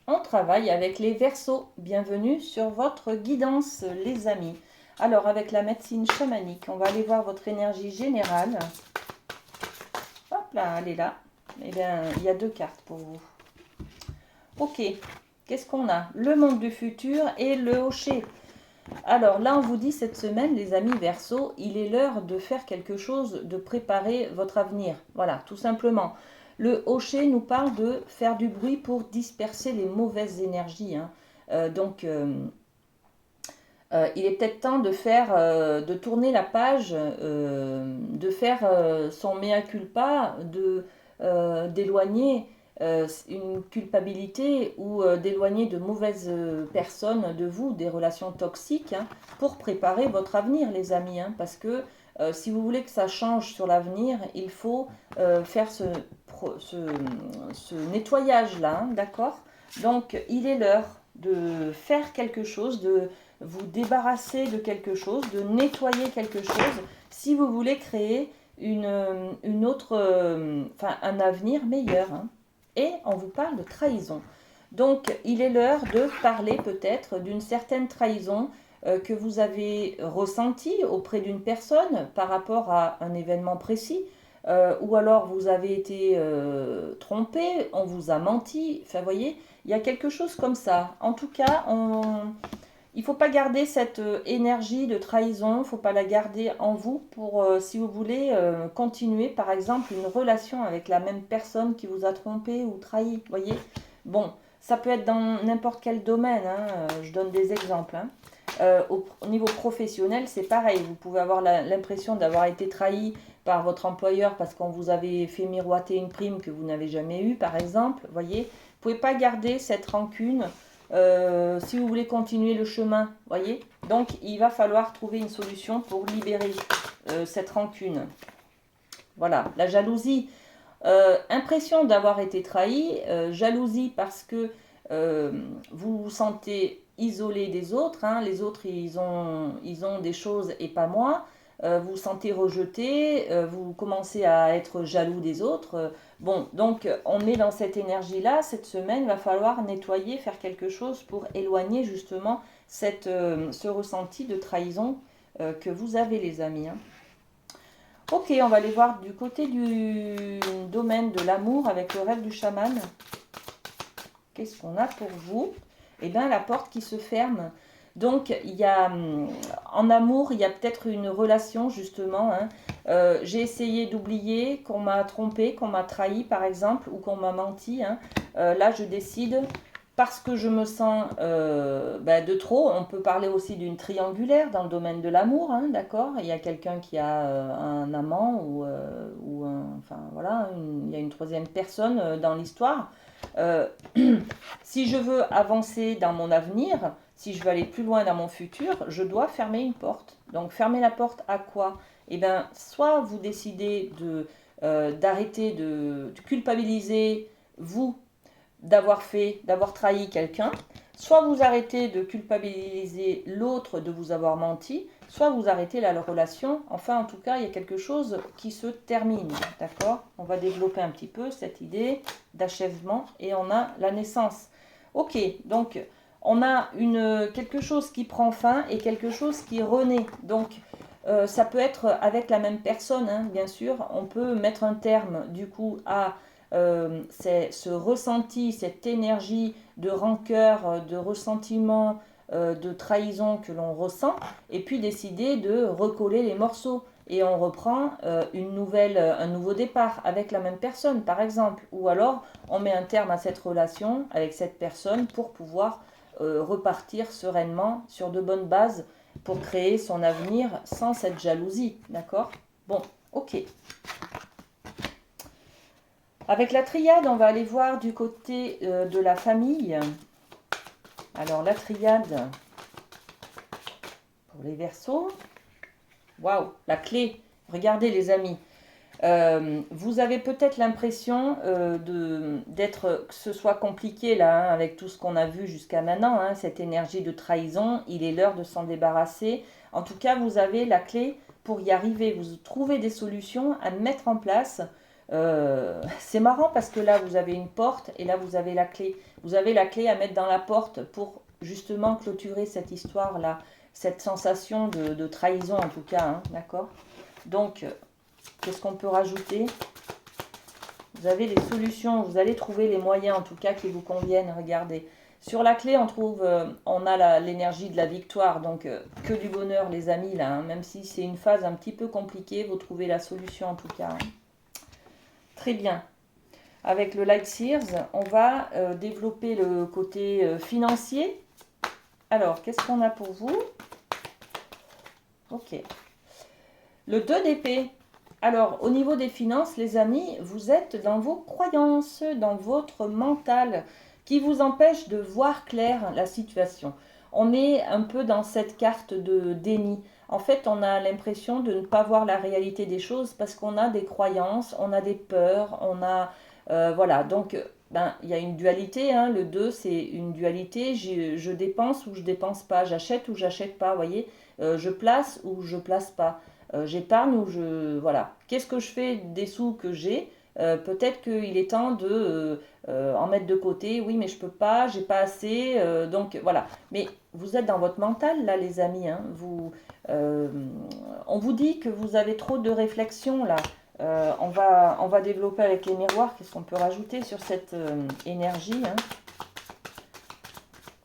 on travaille avec les Verseaux. Bienvenue sur votre guidance, les amis. Alors, avec la médecine chamanique, on va aller voir votre énergie générale. Hop là, elle est là. Eh bien, il y a 2 cartes pour vous. Ok, qu'est-ce qu'on a? Le monde du futur et le hocher. Alors là, on vous dit cette semaine, les amis Verseaux, il est l'heure de faire quelque chose, de préparer votre avenir. Voilà, tout simplement. Le hocher nous parle de faire du bruit pour disperser les mauvaises énergies. Hein. Il est peut-être temps de de tourner la page, de faire son mea culpa, d'éloigner une culpabilité ou d'éloigner de mauvaises personnes de vous, des relations toxiques, hein, pour préparer votre avenir, les amis. Hein, parce que si vous voulez que ça change sur l'avenir, il faut faire ce nettoyage-là, hein, d'accord? Donc, il est l'heure de faire quelque chose, de vous débarrasser de quelque chose, de nettoyer quelque chose, si vous voulez créer une autre, un avenir meilleur. Hein. Et on vous parle de trahison. Donc, il est l'heure de parler peut-être d'une certaine trahison que vous avez ressentie auprès d'une personne par rapport à un événement précis, ou alors vous avez été trompé, on vous a menti, enfin, vous voyez, il y a quelque chose comme ça. En tout cas, il ne faut pas garder cette énergie de trahison, il ne faut pas la garder en vous pour, si vous voulez, continuer par exemple une relation avec la même personne qui vous a trompé ou trahi. Voyez. Bon, ça peut être dans n'importe quel domaine, hein, je donne des exemples. Hein. Au niveau professionnel, c'est pareil. Vous pouvez avoir l'impression d'avoir été trahi par votre employeur parce qu'on vous avait fait miroiter une prime que vous n'avez jamais eue, par exemple. Voyez, vous ne pouvez pas garder cette rancune. Si vous voulez continuer le chemin, voyez. Donc, il va falloir trouver une solution pour libérer cette rancune. Voilà, la jalousie. Impression d'avoir été trahi, jalousie parce que vous vous sentez isolé des autres. Hein. Les autres, ils ont des choses et pas moi. Vous vous sentez rejeté, vous commencez à être jaloux des autres. Bon, donc on est dans cette énergie-là. Cette semaine, il va falloir nettoyer, faire quelque chose pour éloigner justement ce ressenti de trahison que vous avez, les amis. Hein. Ok, on va aller voir du côté du domaine de l'amour avec le rêve du chaman. Qu'est-ce qu'on a pour vous? Eh bien, la porte qui se ferme. Donc, il y a, en amour, il y a peut-être une relation, justement. Hein. J'ai essayé d'oublier qu'on m'a trompé, qu'on m'a trahi, par exemple, ou qu'on m'a menti. Hein. Là, je décide, parce que je me sens de trop. On peut parler aussi d'une triangulaire dans le domaine de l'amour, hein, d'accord? Il y a quelqu'un qui a un amant ou il y a une troisième personne dans l'histoire. Si je veux avancer dans mon avenir, si je veux aller plus loin dans mon futur, je dois fermer une porte. Donc fermer la porte à quoi? Eh bien, soit vous décidez d'arrêter de culpabiliser vous d'avoir trahi quelqu'un, soit vous arrêtez de culpabiliser l'autre de vous avoir menti, soit vous arrêtez la relation. Enfin, en tout cas, il y a quelque chose qui se termine, d'accord? On va développer un petit peu cette idée d'achèvement et on a la naissance. Ok, donc on a quelque chose qui prend fin et quelque chose qui renaît. Donc, ça peut être avec la même personne, hein, bien sûr. On peut mettre un terme, du coup, à ce ressenti, cette énergie de rancœur, de ressentiment, de trahison que l'on ressent, et puis décider de recoller les morceaux. Et on reprend un nouveau départ avec la même personne, par exemple. Ou alors, on met un terme à cette relation avec cette personne pour pouvoir repartir sereinement sur de bonnes bases pour créer son avenir sans cette jalousie. D'accord? Bon, ok. Avec la triade, on va aller voir du côté de la famille. Alors, la triade pour les Verseaux. Waouh, la clé. Regardez, les amis. Vous avez peut-être l'impression que ce soit compliqué là, hein, avec tout ce qu'on a vu jusqu'à maintenant, hein, cette énergie de trahison. Il est l'heure de s'en débarrasser. En tout cas, vous avez la clé pour y arriver. Vous trouvez des solutions à mettre en place. C'est marrant parce que là, vous avez une porte et là, vous avez la clé. Vous avez la clé à mettre dans la porte pour justement clôturer cette histoire-là, cette sensation de trahison en tout cas, hein, d'accord? Donc, qu'est-ce qu'on peut rajouter? Vous avez les solutions, vous allez trouver les moyens en tout cas qui vous conviennent. Regardez. Sur la clé, on a l'énergie de la victoire, donc que du bonheur les amis là, hein, même si c'est une phase un petit peu compliquée, vous trouvez la solution en tout cas. Hein. Très bien. avec le Light Sears, on va développer le côté financier. Alors, qu'est-ce qu'on a pour vous? Ok. Le 2 d'épée. Alors, au niveau des finances, les amis, vous êtes dans vos croyances, dans votre mental, qui vous empêche de voir clair la situation. On est un peu dans cette carte de déni. En fait, on a l'impression de ne pas voir la réalité des choses parce qu'on a des croyances, on a des peurs, on a... voilà, donc ben, il y a une dualité, hein. Le 2, c'est une dualité. Je dépense ou je dépense pas, j'achète ou j'achète pas, vous voyez. Je place ou je place pas. J'épargne ou je... Voilà. Qu'est-ce que je fais des sous que j'ai? Peut-être qu'il est temps de en mettre de côté. Oui, mais je peux pas, j'ai pas assez. Donc voilà. Mais vous êtes dans votre mental là, les amis. Hein. On vous dit que vous avez trop de réflexion là. On va développer avec les miroirs. Qu'est-ce qu'on peut rajouter sur cette énergie, hein?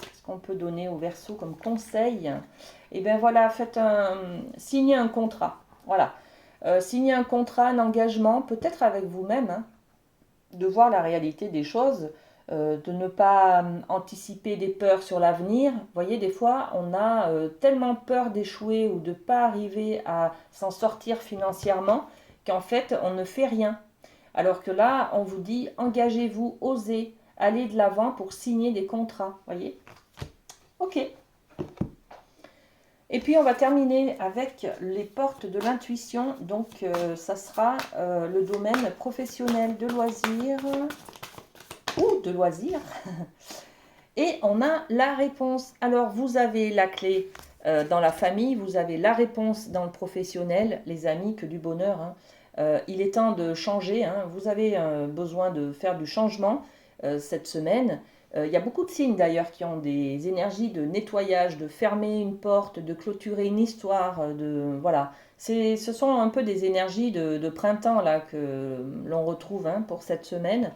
Qu'est-ce qu'on peut donner au Verseau comme conseil? Et bien voilà, signez un contrat. Voilà. Signez un contrat, un engagement, peut-être avec vous-même, hein, de voir la réalité des choses, de ne pas anticiper des peurs sur l'avenir. Vous voyez, des fois, on a tellement peur d'échouer ou de ne pas arriver à s'en sortir financièrement qu'en fait, on ne fait rien. Alors que là, on vous dit, engagez-vous, osez, allez de l'avant pour signer des contrats. Vous voyez? Ok. Et puis on va terminer avec les portes de l'intuition. Donc ça sera le domaine professionnel de loisirs ou de loisirs. Et on a la réponse. Alors vous avez la clé dans la famille, vous avez la réponse dans le professionnel, les amis, que du bonheur. Hein. Il est temps de changer. Hein. Vous avez besoin de faire du changement cette semaine. Il y a beaucoup de signes d'ailleurs qui ont des énergies de nettoyage, de fermer une porte, de clôturer une histoire, voilà. Ce sont un peu des énergies de printemps là que l'on retrouve, hein, pour cette semaine.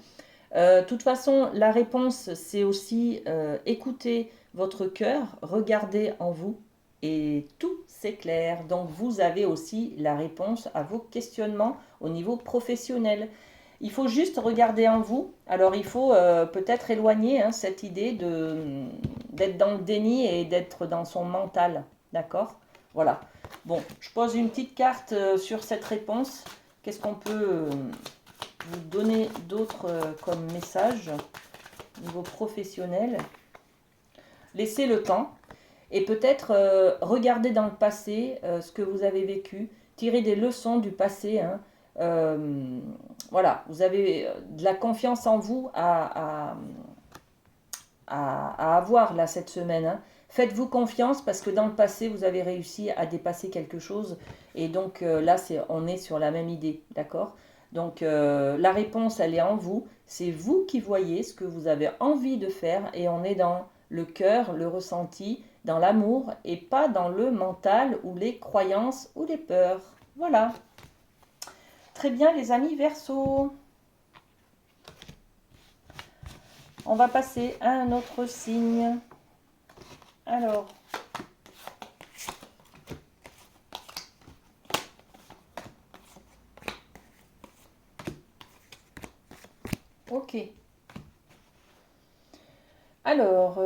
De toute façon, la réponse, c'est aussi écouter votre cœur, regarder en vous et tout s'éclaire. Donc vous avez aussi la réponse à vos questionnements au niveau professionnel. Il faut juste regarder en vous. Alors il faut peut-être éloigner, hein, cette idée d'être dans le déni et d'être dans son mental. D'accord? Voilà. Bon, je pose une petite carte sur cette réponse. Qu'est-ce qu'on peut vous donner d'autre comme message au niveau professionnel? Laissez le temps et peut-être regarder dans le passé ce que vous avez vécu, tirer des leçons du passé, hein. Voilà, vous avez de la confiance en vous à avoir là cette semaine, hein. Faites-vous confiance parce que dans le passé, vous avez réussi à dépasser quelque chose. Et donc là, on est sur la même idée, d'accord? Donc la réponse, elle est en vous. C'est vous qui voyez ce que vous avez envie de faire. Et on est dans le cœur, le ressenti, dans l'amour et pas dans le mental ou les croyances ou les peurs. Voilà. Très bien les amis Verseau. On va passer à un autre signe. Alors, ok. Alors,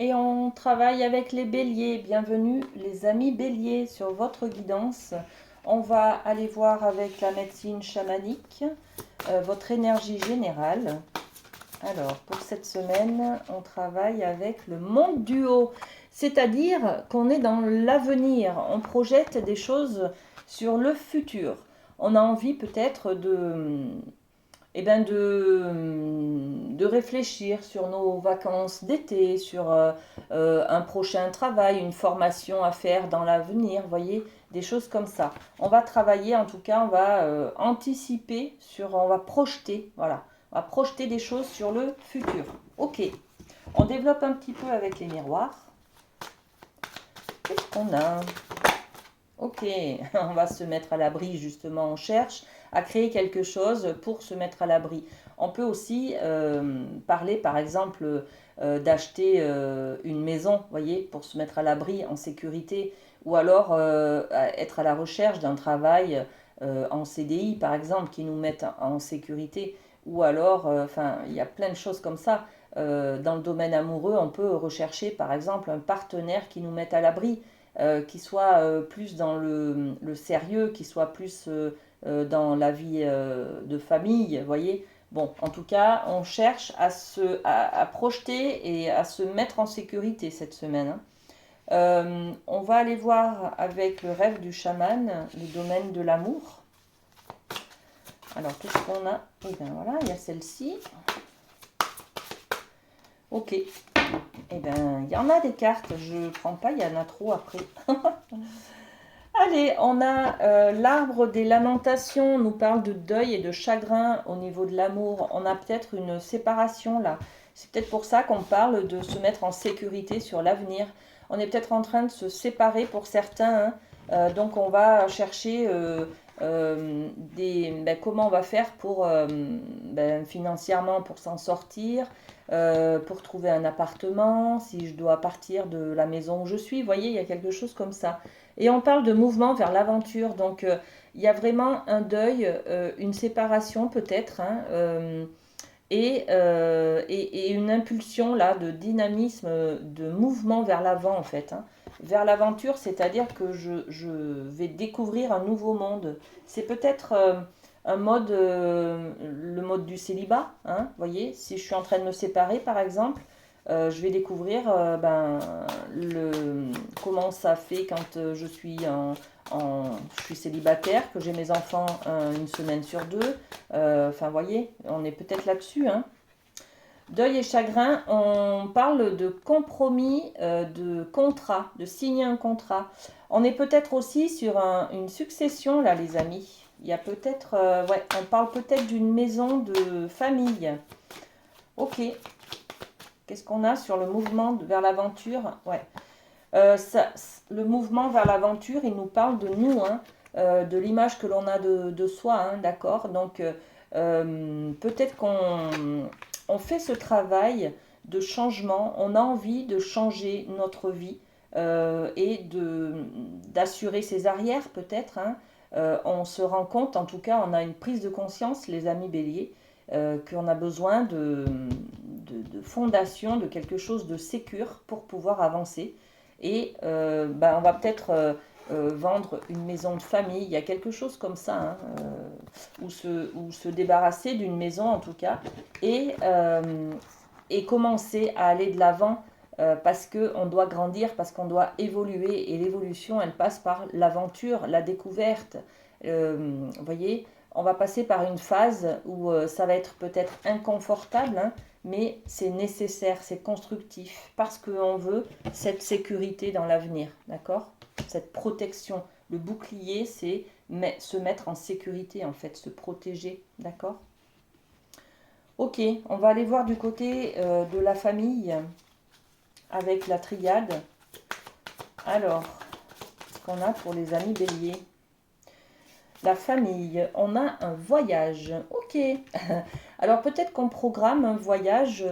et on travaille avec les béliers. Bienvenue les amis béliers sur votre guidance. On va aller voir avec la médecine chamanique votre énergie générale. Alors, pour cette semaine, on travaille avec le monde du haut. C'est-à-dire qu'on est dans l'avenir. On projette des choses sur le futur. On a envie peut-être de réfléchir sur nos vacances d'été, sur un prochain travail, une formation à faire dans l'avenir, vous voyez, des choses comme ça. On va travailler, en tout cas, on va anticiper, on va projeter, voilà, on va projeter des choses sur le futur. Ok, on développe un petit peu avec les miroirs. Qu'est-ce qu'on a? Ok, on va se mettre à l'abri, justement, on cherche à créer quelque chose pour se mettre à l'abri. On peut aussi parler, par exemple, d'acheter une maison, voyez, pour se mettre à l'abri, en sécurité, ou alors être à la recherche d'un travail en CDI par exemple qui nous mettent en sécurité, ou alors, enfin, il y a plein de choses comme ça. Dans le domaine amoureux, on peut rechercher par exemple un partenaire qui nous mette à l'abri, qui soit plus dans le sérieux, qui soit plus dans la vie de famille, vous voyez. Bon, en tout cas, on cherche à projeter et à se mettre en sécurité cette semaine, hein. On va aller voir avec le rêve du chaman, le domaine de l'amour. Alors, qu'est-ce qu'on a? Eh bien voilà, il y a celle-ci. Ok. Eh bien, il y en a des cartes. Je ne prends pas, il y en a trop après. Allez, on a l'arbre des lamentations. On nous parle de deuil et de chagrin au niveau de l'amour. On a peut-être une séparation là. C'est peut-être pour ça qu'on parle de se mettre en sécurité sur l'avenir. On est peut-être en train de se séparer pour certains, hein. Donc on va chercher comment on va faire pour financièrement pour s'en sortir, pour trouver un appartement, si je dois partir de la maison où je suis. Vous voyez, il y a quelque chose comme ça. Et on parle de mouvement vers l'aventure. Donc il y a vraiment un deuil, une séparation peut-être, hein, et une impulsion là de dynamisme, de mouvement vers l'avant en fait, hein. Vers l'aventure, c'est-à-dire que je vais découvrir un nouveau monde. C'est peut-être un mode, le mode du célibat, hein, voyez. Si je suis en train de me séparer par exemple, je vais découvrir comment ça fait quand je suis célibataire, que j'ai mes enfants une semaine sur deux. Enfin, voyez, on est peut-être là-dessus, hein. Deuil et chagrin, on parle de compromis, de contrat, de signer un contrat. On est peut-être aussi sur une succession, là, les amis. Il y a peut-être, ouais, on parle peut-être d'une maison de famille. Ok. Qu'est-ce qu'on a sur le mouvement vers l'aventure? Ouais. Le mouvement vers l'aventure, il nous parle de nous, hein, de l'image que l'on a de soi, hein, d'accord. Donc, peut-être qu'on fait ce travail de changement, on a envie de changer notre vie et d'assurer ses arrières, peut-être, hein. On se rend compte, en tout cas, on a une prise de conscience, les amis béliers, qu'on a besoin de fondation, de quelque chose de sécure pour pouvoir avancer. Et on va peut-être vendre une maison de famille, il y a quelque chose comme ça, hein, ou se débarrasser d'une maison en tout cas, et commencer à aller de l'avant, parce qu'on doit grandir, parce qu'on doit évoluer, et l'évolution elle passe par l'aventure, la découverte. Vous voyez, on va passer par une phase où ça va être peut-être inconfortable, hein, mais c'est nécessaire, c'est constructif, parce qu'on veut cette sécurité dans l'avenir, d'accord? Cette protection. Le bouclier, c'est se mettre en sécurité, en fait, se protéger, d'accord? Ok, on va aller voir du côté de la famille, avec la triade. Alors, qu'est-ce qu'on a pour les amis béliers? La famille, on a un voyage. Ok. Alors peut-être qu'on programme un voyage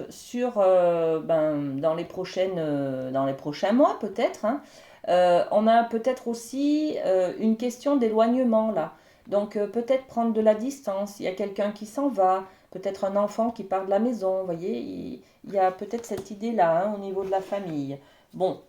dans les prochains mois peut-être, hein. On a peut-être aussi une question d'éloignement là. Donc peut-être prendre de la distance. Il y a quelqu'un qui s'en va, peut-être un enfant qui part de la maison. Vous voyez, il y a peut-être cette idée-là, hein, au niveau de la famille. Bon.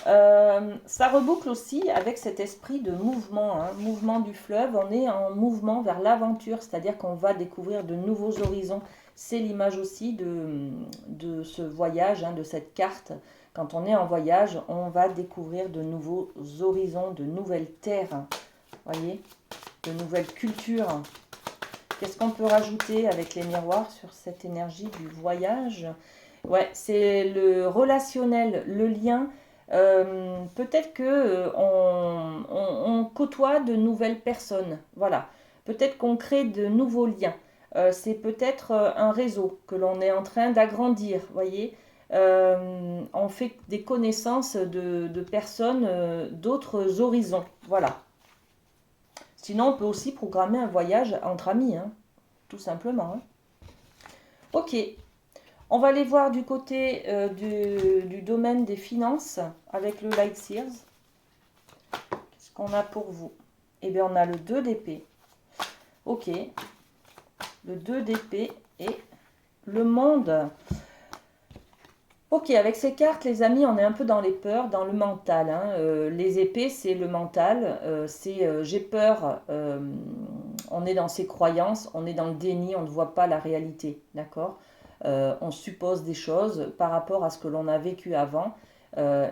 Ça reboucle aussi avec cet esprit de mouvement, hein, mouvement du fleuve. On est en mouvement vers l'aventure, c'est-à-dire qu'on va découvrir de nouveaux horizons. C'est l'image aussi de ce voyage, hein, de cette carte. Quand on est en voyage, on va découvrir de nouveaux horizons, de nouvelles terres, voyez, de nouvelles cultures. Qu'est-ce qu'on peut rajouter avec les miroirs sur cette énergie du voyage? Ouais, c'est le relationnel, le lien. Peut-être que on côtoie de nouvelles personnes, voilà. Peut-être qu'on crée de nouveaux liens. C'est peut-être un réseau que l'on est en train d'agrandir, voyez. On fait des connaissances de personnes d'autres horizons, voilà. Sinon, on peut aussi programmer un voyage entre amis, hein, tout simplement, hein. Ok. On va aller voir du côté du domaine des finances avec le Light Sears. Qu'est-ce qu'on a pour vous? eh bien, on a le 2 d'épée. Ok. Le 2 d'épée et le monde. Ok, avec ces cartes, les amis, on est un peu dans les peurs, dans le mental. Hein. Les épées, c'est le mental. C'est j'ai peur. On est dans ses croyances, on est dans le déni, on ne voit pas la réalité. D'accord. On suppose des choses par rapport à ce que l'on a vécu avant.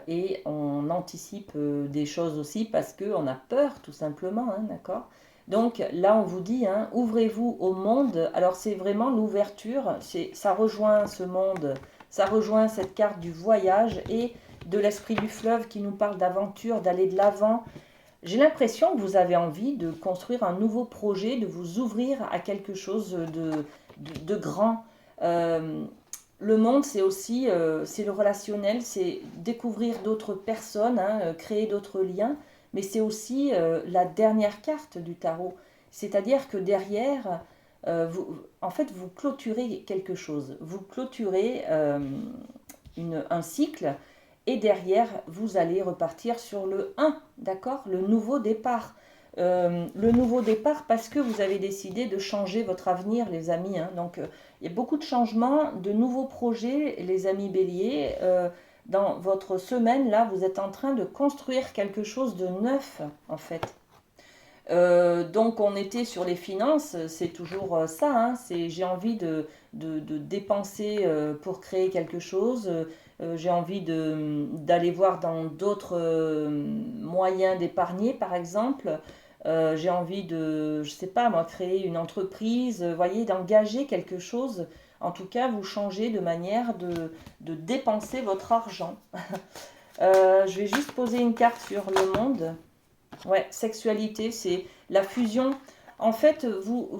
Et on anticipe des choses aussi parce qu'on a peur, tout simplement. Hein, d'accord. Donc là, on vous dit, hein, ouvrez-vous au monde. Alors, c'est vraiment l'ouverture. Ça rejoint ce monde. Ça rejoint cette carte du voyage et de l'esprit du fleuve qui nous parle d'aventure, d'aller de l'avant. J'ai l'impression que vous avez envie de construire un nouveau projet, de vous ouvrir à quelque chose de grand. Le monde, c'est aussi c'est le relationnel, c'est découvrir d'autres personnes, hein, créer d'autres liens, mais c'est aussi la dernière carte du tarot. C'est-à-dire que derrière, en fait, vous clôturez quelque chose. Vous clôturez un cycle et derrière, vous allez repartir sur le 1, d'accord? Le nouveau départ. Le nouveau départ parce que vous avez décidé de changer votre avenir, les amis. Hein. Donc, il y a beaucoup de changements, de nouveaux projets, les amis béliers. Dans votre semaine, là, vous êtes en train de construire quelque chose de neuf, en fait. Donc on était sur les finances, c'est toujours ça, hein, c'est j'ai envie de dépenser pour créer quelque chose, j'ai envie d'aller voir dans d'autres moyens d'épargner par exemple, j'ai envie de, je sais pas moi, créer une entreprise, voyez, d'engager quelque chose, en tout cas vous changez de manière de dépenser votre argent. Je vais juste poser une carte sur le monde. Ouais, sexualité, c'est la fusion. En fait, vous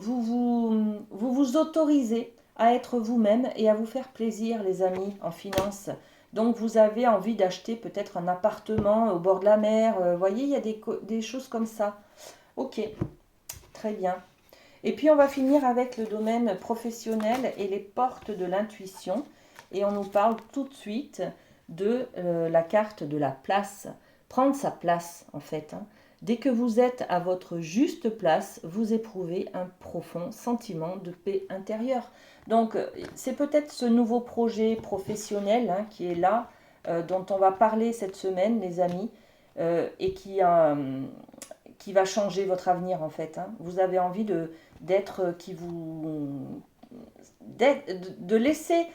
autorisez à être vous-même et à vous faire plaisir, les amis, en finance. Donc, vous avez envie d'acheter peut-être un appartement au bord de la mer. Vous voyez, il y a des choses comme ça. Ok, très bien. Et puis, on va finir avec le domaine professionnel et les portes de l'intuition. Et on nous parle tout de suite de la carte de la place. Prendre sa place, en fait. Hein. Dès que vous êtes à votre juste place, vous éprouvez un profond sentiment de paix intérieure. Donc, c'est peut-être ce nouveau projet professionnel hein, qui est là, dont on va parler cette semaine, les amis, et qui va changer votre avenir, en fait. Hein. Vous avez envie de laisser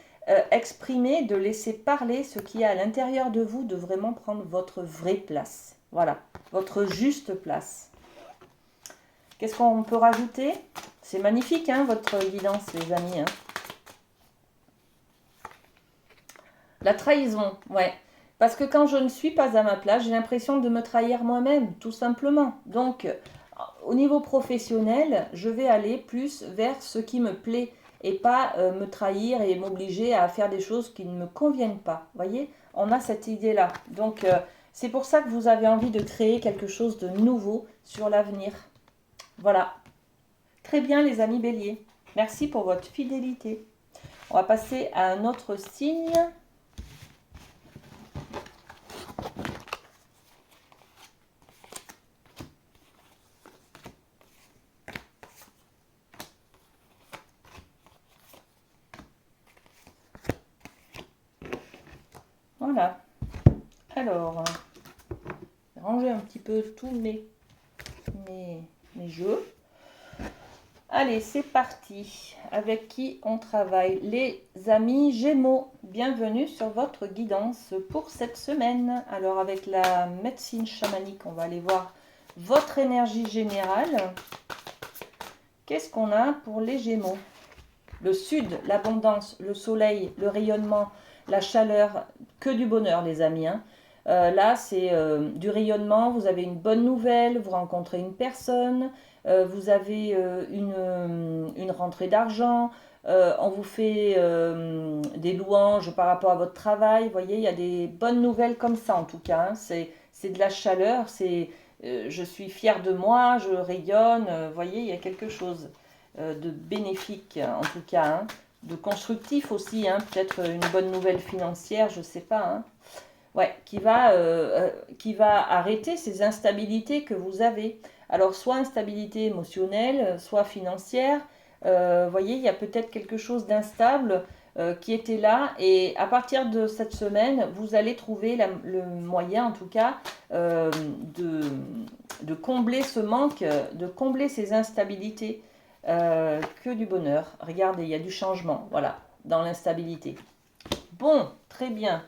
exprimer, de laisser parler ce qui est à l'intérieur de vous, de vraiment prendre votre vraie place. Voilà, votre juste place. Qu'est-ce qu'on peut rajouter? C'est magnifique, hein, votre guidance, les amis. Hein. La trahison, ouais. Parce que quand je ne suis pas à ma place, j'ai l'impression de me trahir moi-même, tout simplement. Donc, au niveau professionnel, je vais aller plus vers ce qui me plaît et pas me trahir et m'obliger à faire des choses qui ne me conviennent pas. Vous voyez, on a cette idée-là. Donc, c'est pour ça que vous avez envie de créer quelque chose de nouveau sur l'avenir. Voilà. Très bien, les amis béliers. Merci pour votre fidélité. On va passer à un autre signe. Voilà. Alors, ranger un petit peu tous mes jeux. Allez, c'est parti. Avec qui on travaille? Les amis Gémeaux, bienvenue sur votre guidance pour cette semaine. Alors, avec la médecine chamanique, on va aller voir votre énergie générale. Qu'est-ce qu'on a pour les Gémeaux? Le sud, l'abondance, le soleil, le rayonnement, la chaleur, que du bonheur, les amis. Hein. Là, c'est du rayonnement, vous avez une bonne nouvelle, vous rencontrez une personne, vous avez une rentrée d'argent, on vous fait des louanges par rapport à votre travail. Vous voyez, il y a des bonnes nouvelles comme ça, en tout cas. Hein. C'est de la chaleur, c'est je suis fière de moi, je rayonne. Vous voyez, il y a quelque chose de bénéfique, en tout cas. Hein. De constructif aussi, hein, peut-être une bonne nouvelle financière, je ne sais pas. Hein. Ouais, qui va arrêter ces instabilités que vous avez. Alors, soit instabilité émotionnelle, soit financière. Voyez, il y a peut-être quelque chose d'instable qui était là. Et à partir de cette semaine, vous allez trouver le moyen, en tout cas, de combler ce manque, de combler ces instabilités. Que du bonheur. Regardez, il y a du changement, voilà, dans l'instabilité. Bon, très bien.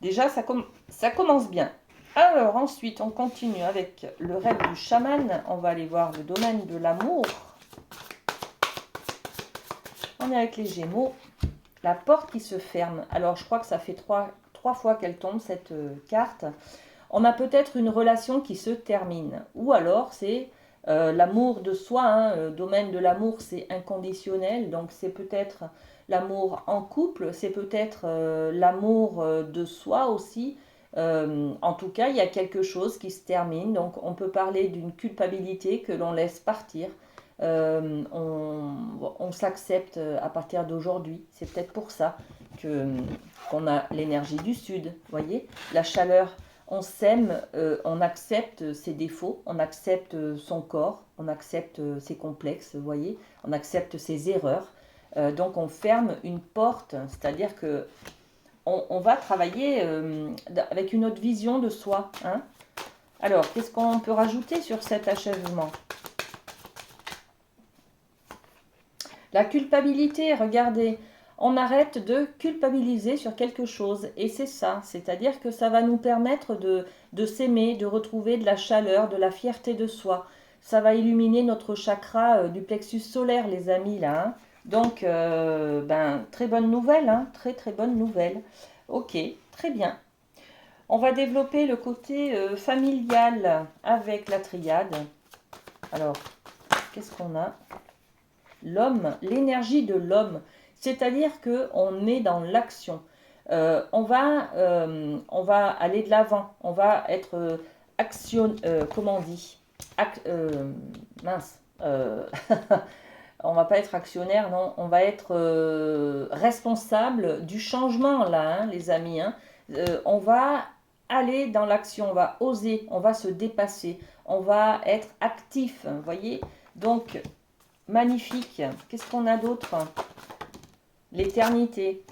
Déjà, ça commence bien. Alors, ensuite, on continue avec le rêve du chaman. On va aller voir le domaine de l'amour. On est avec les Gémeaux. La porte qui se ferme. Alors, je crois que ça fait trois fois qu'elle tombe, cette carte. On a peut-être une relation qui se termine. Ou alors, c'est l'amour de soi. Hein. Le domaine de l'amour, c'est inconditionnel. Donc, c'est peut-être l'amour en couple. C'est peut-être l'amour de soi aussi. En tout cas, il y a quelque chose qui se termine. Donc, on peut parler d'une culpabilité que l'on laisse partir. On s'accepte à partir d'aujourd'hui. C'est peut-être pour ça qu'on a l'énergie du Sud. Voyez, la chaleur, on s'aime, on accepte ses défauts, on accepte son corps, on accepte ses complexes, voyez, on accepte ses erreurs. Donc on ferme une porte, c'est-à-dire que on va travailler avec une autre vision de soi. Hein. Alors, qu'est-ce qu'on peut rajouter sur cet achèvement? La culpabilité, regardez, on arrête de culpabiliser sur quelque chose. Et c'est ça, c'est-à-dire que ça va nous permettre de s'aimer, de retrouver de la chaleur, de la fierté de soi. Ça va illuminer notre chakra du plexus solaire, les amis, là. Hein. Donc, très bonne nouvelle, hein, très très bonne nouvelle. Ok, très bien. On va développer le côté familial avec la triade. Alors, qu'est-ce qu'on a? L'homme, l'énergie de l'homme, c'est-à-dire qu'on est dans l'action. On va aller de l'avant, on va être comment on dit mince, on va pas être actionnaire, non, on va être responsable du changement là, hein, les amis. Hein. On va aller dans l'action, on va oser, on va se dépasser, on va être actif, vous voyez. Donc, magnifique. Qu'est-ce qu'on a d'autre? L'éternité.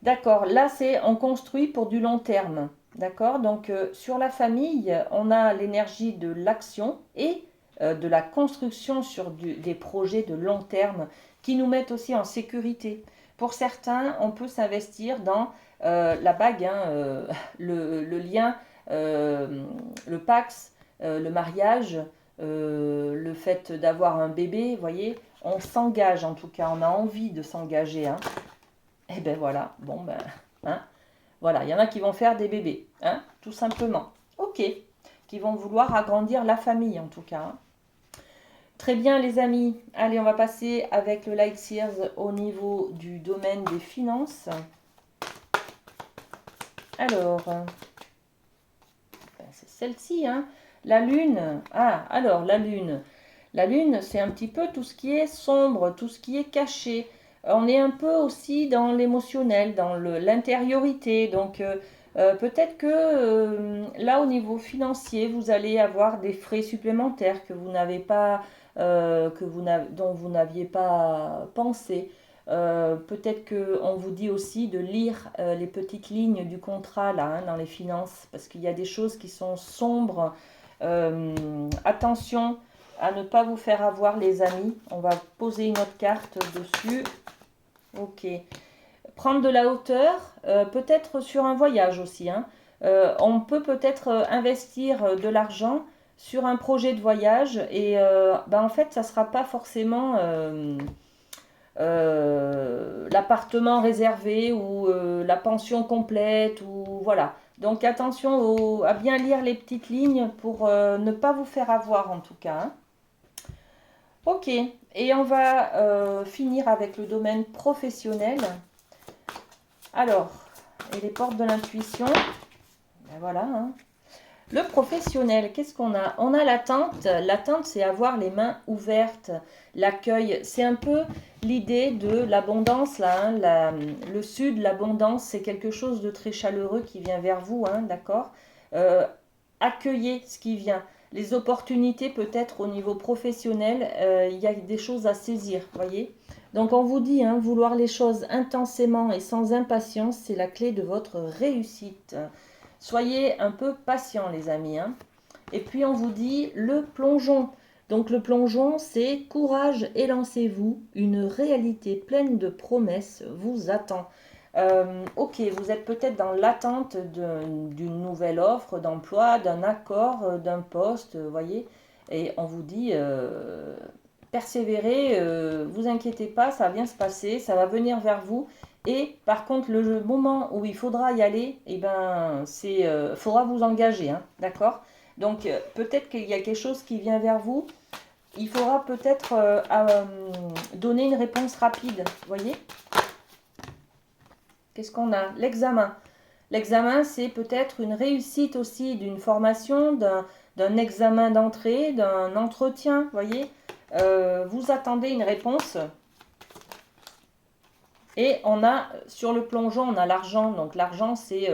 D'accord, là c'est on construit pour du long terme. D'accord, donc sur la famille, on a l'énergie de l'action et de la construction sur des projets de long terme qui nous mettent aussi en sécurité. Pour certains, on peut s'investir dans la bague, hein, le lien, le pax, le mariage, le fait d'avoir un bébé, vous voyez, on s'engage en tout cas, on a envie de s'engager. Hein. Et ben voilà, bon ben, hein, voilà, il y en a qui vont faire des bébés, hein, tout simplement. Ok, qui vont vouloir agrandir la famille en tout cas. Hein. Très bien les amis, allez on va passer avec le Light Seers au niveau du domaine des finances. Alors, ben, c'est celle-ci, hein. La lune, alors la lune. La lune, c'est un petit peu tout ce qui est sombre, tout ce qui est caché. On est un peu aussi dans l'émotionnel, dans l'intériorité. Donc, peut-être que là, au niveau financier, vous allez avoir des frais supplémentaires que vous n'avez pas, dont vous n'aviez pas pensé. Peut-être qu'on vous dit aussi de lire les petites lignes du contrat là, hein, dans les finances, parce qu'il y a des choses qui sont sombres. Attention à ne pas vous faire avoir les amis. On va poser une autre carte dessus. Ok. Prendre de la hauteur, peut-être sur un voyage aussi. Hein. On peut peut-être investir de l'argent sur un projet de voyage et en fait ça ne sera pas forcément l'appartement réservé ou la pension complète ou voilà. Donc attention à bien lire les petites lignes pour ne pas vous faire avoir en tout cas. Hein. Ok, et on va finir avec le domaine professionnel. Alors, et les portes de l'intuition. Ben voilà. Hein. Le professionnel, qu'est-ce qu'on a? On a l'attente. L'attente, c'est avoir les mains ouvertes. L'accueil, c'est un peu l'idée de l'abondance. Là, hein, le sud, l'abondance, c'est quelque chose de très chaleureux qui vient vers vous. Hein, d'accord. Accueillez ce qui vient. les opportunités peut-être au niveau professionnel, il y a des choses à saisir, voyez. Donc on vous dit, hein, vouloir les choses intensément et sans impatience, c'est la clé de votre réussite. Soyez un peu patients les amis, hein. Et puis on vous dit le plongeon. Donc le plongeon, c'est courage et lancez-vous. Une réalité pleine de promesses vous attend. Ok, vous êtes peut-être dans l'attente d'une nouvelle offre d'emploi, d'un accord, d'un poste, voyez. Et on vous dit, persévérez, vous inquiétez pas, ça va bien se passer, ça va venir vers vous. Et par contre, le moment où il faudra y aller, eh ben, faudra vous engager, hein, d'accord? Donc peut-être qu'il y a quelque chose qui vient vers vous. Il faudra peut-être donner une réponse rapide, voyez? Qu'est-ce qu'on a? L'examen. L'examen, c'est peut-être une réussite aussi d'une formation, d'un examen d'entrée, d'un entretien, voyez. Vous attendez une réponse. Et on a, sur le plongeon, on a l'argent. Donc l'argent, c'est,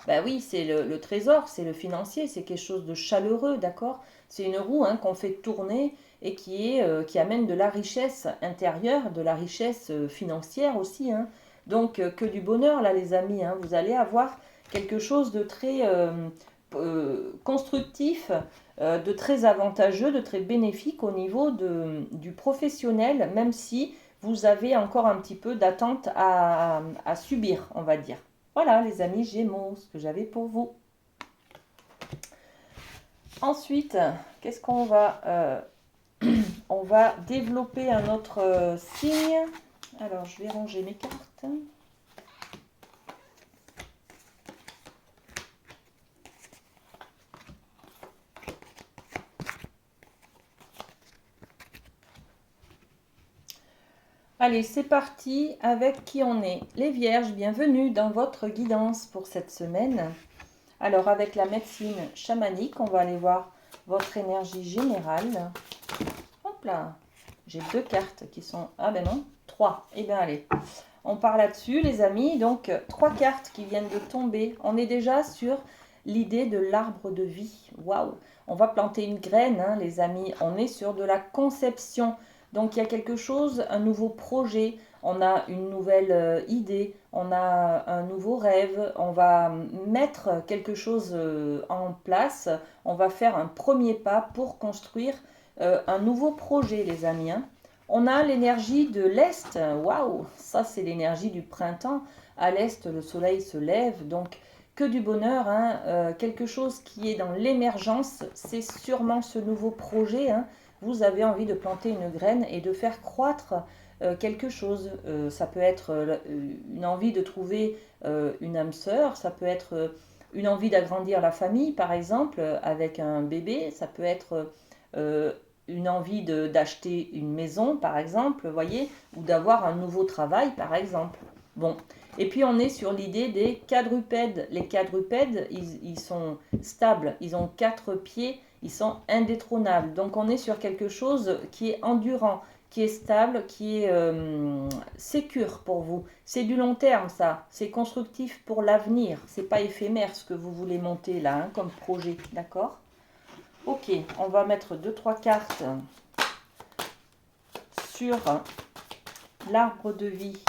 ben oui, c'est le trésor, c'est le financier, c'est quelque chose de chaleureux, d'accord? C'est une roue hein, qu'on fait tourner et qui amène de la richesse intérieure, de la richesse financière aussi, hein. Donc que du bonheur là les amis, hein. Vous allez avoir quelque chose de très constructif, de très avantageux, de très bénéfique au niveau du professionnel, même si vous avez encore un petit peu d'attente à subir, on va dire. Voilà les amis Gémeaux, ce que j'avais pour vous. Ensuite, qu'est-ce qu'on va... on va développer un autre signe. Alors, je vais ranger mes cartes. Allez, c'est parti avec qui on est. Les Vierges, bienvenue dans votre guidance pour cette semaine. Alors, avec la médecine chamanique, on va aller voir votre énergie générale. Hop là, j'ai 2 cartes qui sont... Ah ben non, 3. Eh bien, allez, on part là-dessus, les amis. Donc, 3 cartes qui viennent de tomber. On est déjà sur l'idée de l'arbre de vie. Waouh! On va planter une graine, hein, les amis. On est sur de la conception. Donc, il y a quelque chose, un nouveau projet. On a une nouvelle idée. On a un nouveau rêve. On va mettre quelque chose en place. On va faire un premier pas pour construire un nouveau projet, les amis, hein. On a l'énergie de l'Est. Waouh, ça c'est l'énergie du printemps. À l'Est, le soleil se lève, donc que du bonheur, hein. Quelque chose qui est dans l'émergence, c'est sûrement ce nouveau projet, hein. Vous avez envie de planter une graine et de faire croître quelque chose. Ça peut être une envie de trouver une âme sœur, ça peut être une envie d'agrandir la famille, par exemple, avec un bébé, ça peut être une envie d'acheter une maison, par exemple, voyez, ou d'avoir un nouveau travail, par exemple. Bon, et puis on est sur l'idée des quadrupèdes. Les quadrupèdes, ils sont stables, ils ont 4 pieds, ils sont indétrônables. Donc on est sur quelque chose qui est endurant, qui est stable, qui est sécure pour vous. C'est du long terme, ça. C'est constructif pour l'avenir. C'est pas éphémère ce que vous voulez monter là, hein, comme projet, d'accord ? Ok, on va mettre 2-3 cartes sur l'arbre de vie,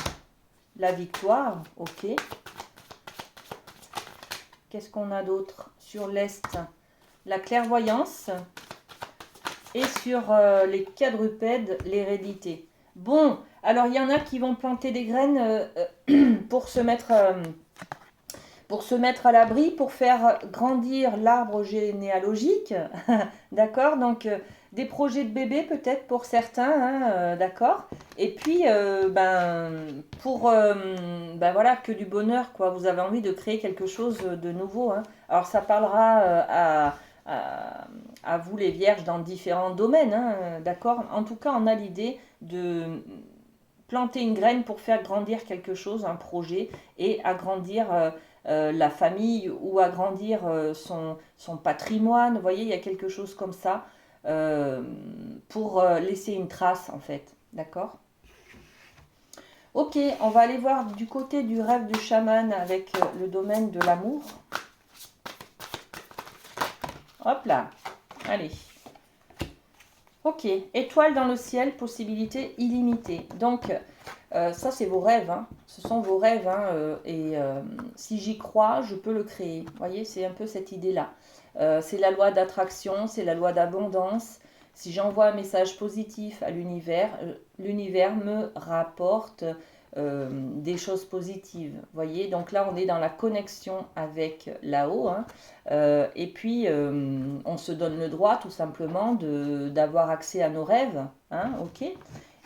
la victoire, ok. Qu'est-ce qu'on a d'autre? Sur l'Est, la clairvoyance. Et sur les quadrupèdes, l'hérédité. Bon, alors il y en a qui vont planter des graines pour se mettre à l'abri, pour faire grandir l'arbre généalogique, d'accord? Donc, des projets de bébé peut-être pour certains, hein, d'accord? Et puis, voilà, que du bonheur, quoi. Vous avez envie de créer quelque chose de nouveau, hein. Alors, ça parlera à vous, les vierges, dans différents domaines, hein, d'accord? En tout cas, on a l'idée de planter une graine pour faire grandir quelque chose, un projet, et agrandir... la famille ou agrandir son patrimoine. Vous voyez, il y a quelque chose comme ça pour laisser une trace en fait. D'accord? Ok, on va aller voir du côté du rêve du chaman avec le domaine de l'amour. Hop là. Allez. Ok, étoile dans le ciel, possibilité illimitée. Donc, ça, c'est vos rêves. Hein. Ce sont vos rêves. Hein, si j'y crois, je peux le créer. Vous voyez, c'est un peu cette idée-là. C'est la loi d'attraction, c'est la loi d'abondance. Si j'envoie un message positif à l'univers, l'univers me rapporte des choses positives. Vous voyez, donc là, on est dans la connexion avec là-haut. Hein. Et puis, on se donne le droit, tout simplement, d'avoir accès à nos rêves. Hein, ok.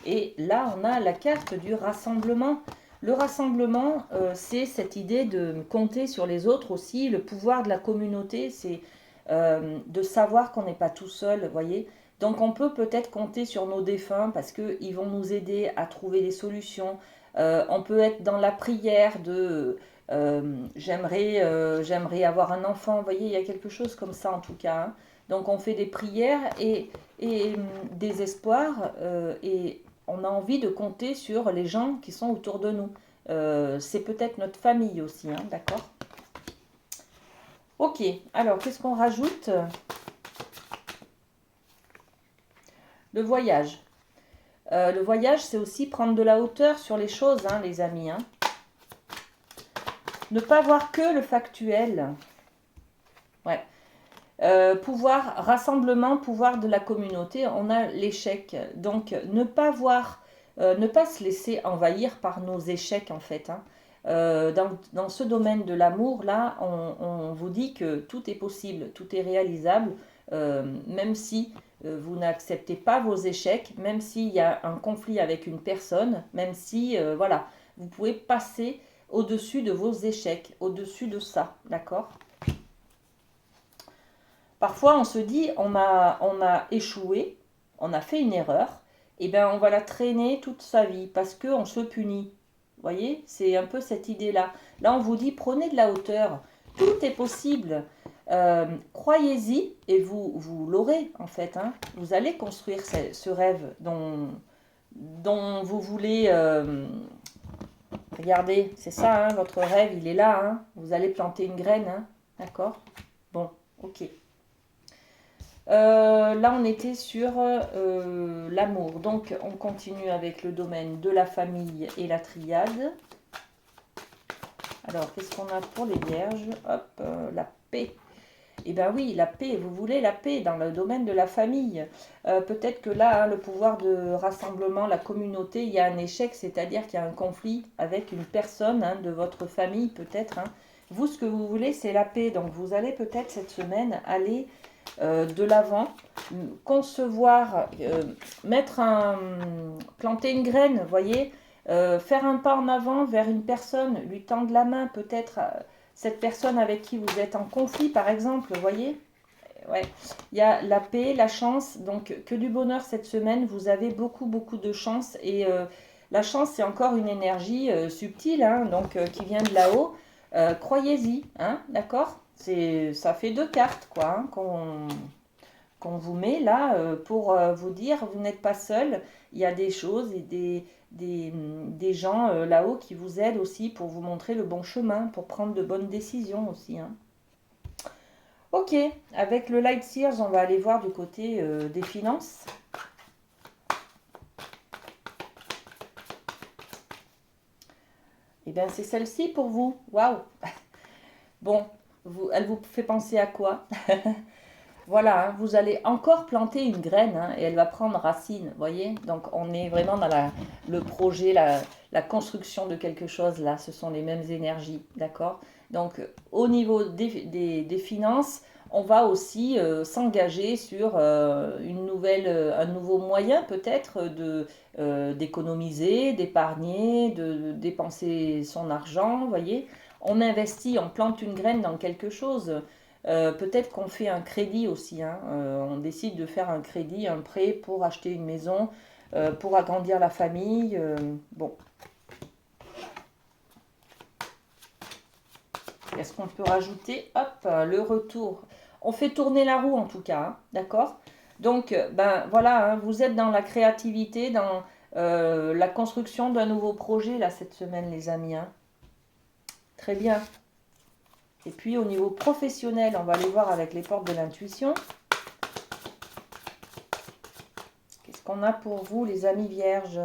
Et là, on a la carte du rassemblement. Le rassemblement, c'est cette idée de compter sur les autres aussi. Le pouvoir de la communauté, c'est de savoir qu'on n'est pas tout seul, vous voyez. Donc, on peut peut-être compter sur nos défunts parce qu'ils vont nous aider à trouver des solutions. On peut être dans la prière de j'aimerais avoir un enfant. Vous voyez, il y a quelque chose comme ça en tout cas. Hein. Donc, on fait des prières et des espoirs et on a envie de compter sur les gens qui sont autour de nous. C'est peut-être notre famille aussi, hein, d'accord? Ok, alors qu'est-ce qu'on rajoute? Le voyage. Le voyage, c'est aussi prendre de la hauteur sur les choses, hein, les amis. Hein. Ne pas voir que le factuel. Ouais. Rassemblement, pouvoir de la communauté, on a l'échec. Donc, ne pas se laisser envahir par nos échecs, en fait. Hein. Dans ce domaine de l'amour, là, on vous dit que tout est possible, tout est réalisable, même si vous n'acceptez pas vos échecs, même s'il y a un conflit avec une personne, même si, voilà, vous pouvez passer au-dessus de vos échecs, au-dessus de ça, d'accord ? Parfois, on se dit, on a échoué, on a fait une erreur, et bien on va la traîner toute sa vie parce qu'on se punit. Vous voyez, c'est un peu cette idée-là. Là, on vous dit, prenez de la hauteur, tout est possible. Croyez-y et vous l'aurez en fait. Hein. Vous allez construire ce rêve dont vous voulez... regardez, c'est ça, hein, votre rêve, il est là. Hein. Vous allez planter une graine, hein, d'accord? Bon, ok. Là, on était sur l'amour. Donc, on continue avec le domaine de la famille et la triade. Alors, qu'est-ce qu'on a pour les vierges? Hop, la paix. Eh bien oui, la paix, vous voulez la paix dans le domaine de la famille. Peut-être que là, hein, le pouvoir de rassemblement, la communauté, il y a un échec, c'est-à-dire qu'il y a un conflit avec une personne hein, de votre famille, peut-être. Hein. Vous, ce que vous voulez, c'est la paix. Donc, vous allez peut-être cette semaine aller de l'avant, concevoir, planter une graine, vous voyez, faire un pas en avant vers une personne, lui tendre la main, peut-être cette personne avec qui vous êtes en conflit, par exemple, vous voyez. Ouais. Il y a la paix, la chance, donc que du bonheur cette semaine, vous avez beaucoup, beaucoup de chance, et la chance, c'est encore une énergie subtile, hein, donc qui vient de là-haut. Croyez-y, hein, d'accord? Ça fait 2 cartes quoi, hein, qu'on vous met là pour vous dire vous n'êtes pas seul. Il y a des choses et des gens là-haut qui vous aident aussi pour vous montrer le bon chemin, pour prendre de bonnes décisions aussi. Hein. Ok, avec le Light Sears, on va aller voir du côté des finances. Et bien c'est celle-ci pour vous. Waouh. Bon, elle vous fait penser à quoi? Voilà, hein, vous allez encore planter une graine hein, et elle va prendre racine, vous voyez. Donc on est vraiment dans le projet, la construction de quelque chose, là, ce sont les mêmes énergies, d'accord? Donc au niveau des finances, on va aussi s'engager sur un nouveau moyen peut-être d'économiser, d'épargner, de dépenser son argent, vous voyez. On investit, on plante une graine dans quelque chose. Peut-être qu'on fait un crédit aussi. Hein. On décide de faire un crédit, un prêt pour acheter une maison, pour agrandir la famille. Bon. Est-ce qu'on peut rajouter? Hop, le retour. On fait tourner la roue en tout cas, hein, d'accord? Donc, ben voilà, hein, vous êtes dans la créativité, dans la construction d'un nouveau projet là cette semaine, les amis. Hein. Très bien. Et puis au niveau professionnel, on va aller voir avec les portes de l'intuition. qu'on a pour vous, les amis vierges.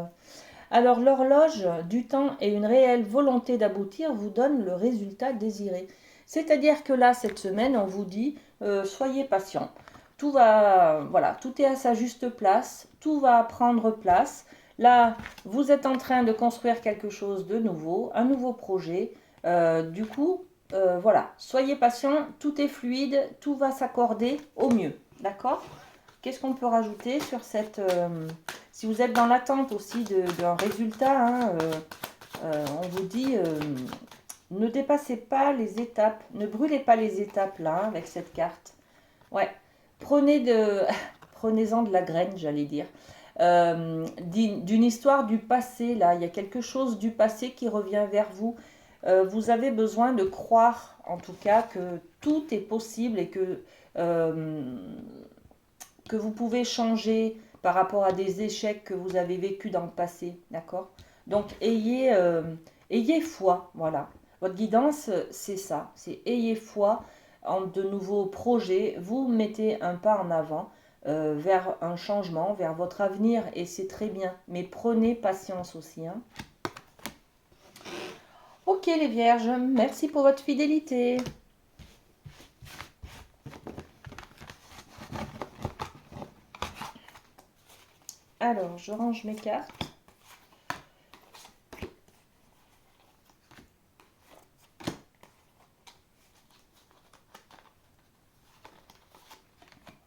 Alors, l'horloge du temps et une réelle volonté d'aboutir vous donnent le résultat désiré. C'est-à-dire que là, cette semaine, on vous dit, soyez patient. Tout va, voilà, tout est à sa juste place, tout va prendre place. Là, vous êtes en train de construire quelque chose de nouveau, un nouveau projet. Du coup, voilà, soyez patient, tout est fluide, tout va s'accorder au mieux. D'accord? Qu'est-ce qu'on peut rajouter sur cette... si vous êtes dans l'attente aussi d'un résultat, hein, on vous dit, ne dépassez pas les étapes, ne brûlez pas les étapes là, hein, avec cette carte. Ouais, prenez-en de la graine, j'allais dire. D'une histoire du passé, là, il y a quelque chose du passé qui revient vers vous. Vous avez besoin de croire, en tout cas, que tout est possible et que vous pouvez changer par rapport à des échecs que vous avez vécus dans le passé, d'accord? Donc, ayez foi, voilà. Votre guidance, c'est ça, c'est ayez foi en de nouveaux projets, vous mettez un pas en avant vers un changement, vers votre avenir, et c'est très bien. Mais prenez patience aussi, hein. Ok les vierges, merci pour votre fidélité. Alors, je range mes cartes.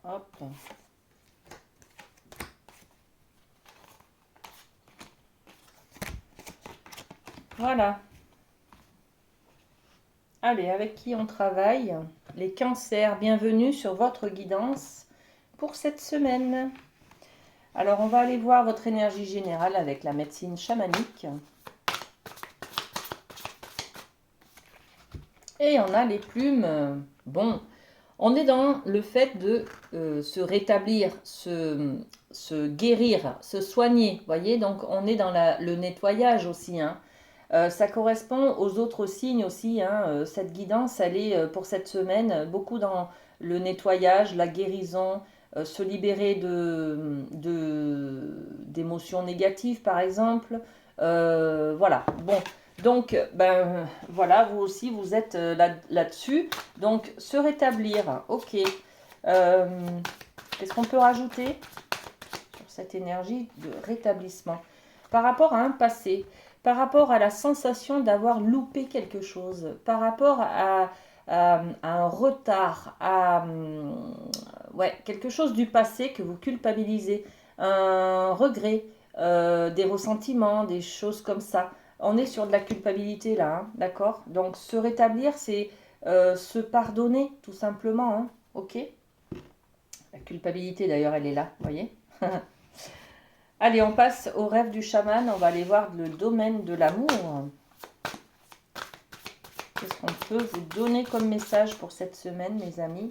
Hop. Voilà. Allez, avec qui on travaille? Les cancers, bienvenue sur votre guidance pour cette semaine. Alors, on va aller voir votre énergie générale avec la médecine chamanique. Et on a les plumes. Bon, on est dans le fait de se rétablir, se guérir, se soigner. Vous voyez, donc on est dans le nettoyage aussi, hein. Ça correspond aux autres signes aussi, hein. Cette guidance, elle est pour cette semaine beaucoup dans le nettoyage, la guérison, se libérer d'émotions négatives par exemple. Voilà, bon, donc ben voilà, vous aussi vous êtes là-dessus. Donc se rétablir, ok. Qu'est-ce qu'on peut rajouter sur cette énergie de rétablissement par rapport à un passé? Par rapport à la sensation d'avoir loupé quelque chose, par rapport à un retard, à ouais, quelque chose du passé que vous culpabilisez, un regret, des ressentiments, des choses comme ça. On est sur de la culpabilité là, hein, d'accord? Donc se rétablir, c'est se pardonner tout simplement, hein, ok? La culpabilité d'ailleurs, elle est là, vous voyez? Allez, on passe au rêve du chaman. On va aller voir le domaine de l'amour. Qu'est-ce qu'on peut vous donner comme message pour cette semaine, mes amis?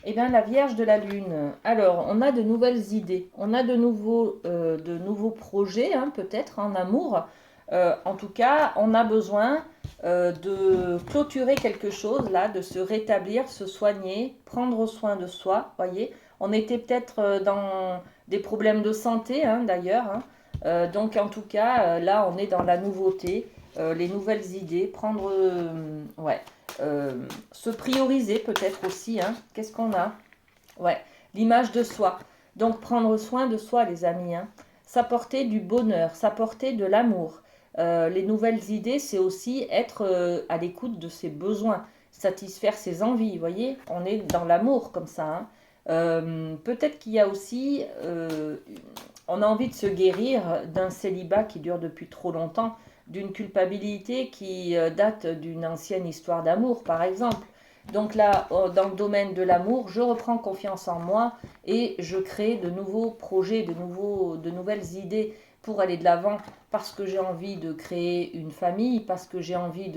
Eh bien, la Vierge de la Lune. Alors, on a de nouvelles idées. On a de nouveaux projets, hein, peut-être, en amour. En tout cas, on a besoin de clôturer quelque chose, là, de se rétablir, se soigner, prendre soin de soi, voyez. On était peut-être dans des problèmes de santé, hein, d'ailleurs, hein. Donc, en tout cas, là, on est dans la nouveauté, les nouvelles idées, prendre... ouais, se prioriser peut-être aussi, hein. Qu'est-ce qu'on a? Ouais, l'image de soi. Donc, prendre soin de soi, les amis, hein. S'apporter du bonheur, s'apporter de l'amour. Les nouvelles idées, c'est aussi être à l'écoute de ses besoins, satisfaire ses envies, vous voyez? On est dans l'amour comme ça, hein. Peut-être qu'il y a aussi, on a envie de se guérir d'un célibat qui dure depuis trop longtemps, d'une culpabilité qui date d'une ancienne histoire d'amour, par exemple. Donc là, dans le domaine de l'amour, je reprends confiance en moi et je crée de nouveaux projets, de nouvelles idées pour aller de l'avant, parce que j'ai envie de créer une famille, parce que j'ai envie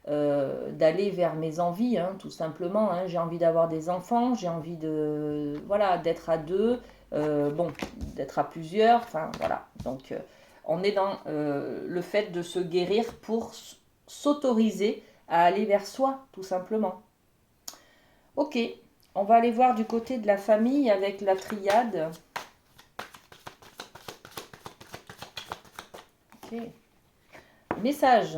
d'aller vers mes envies, hein, tout simplement, hein. J'ai envie d'avoir des enfants, j'ai envie de, voilà, d'être à deux, bon, d'être à plusieurs, enfin voilà. Donc on est dans le fait de se guérir pour s'autoriser à aller vers soi, tout simplement. Ok, on va aller voir du côté de la famille avec la triade. Ok. Message.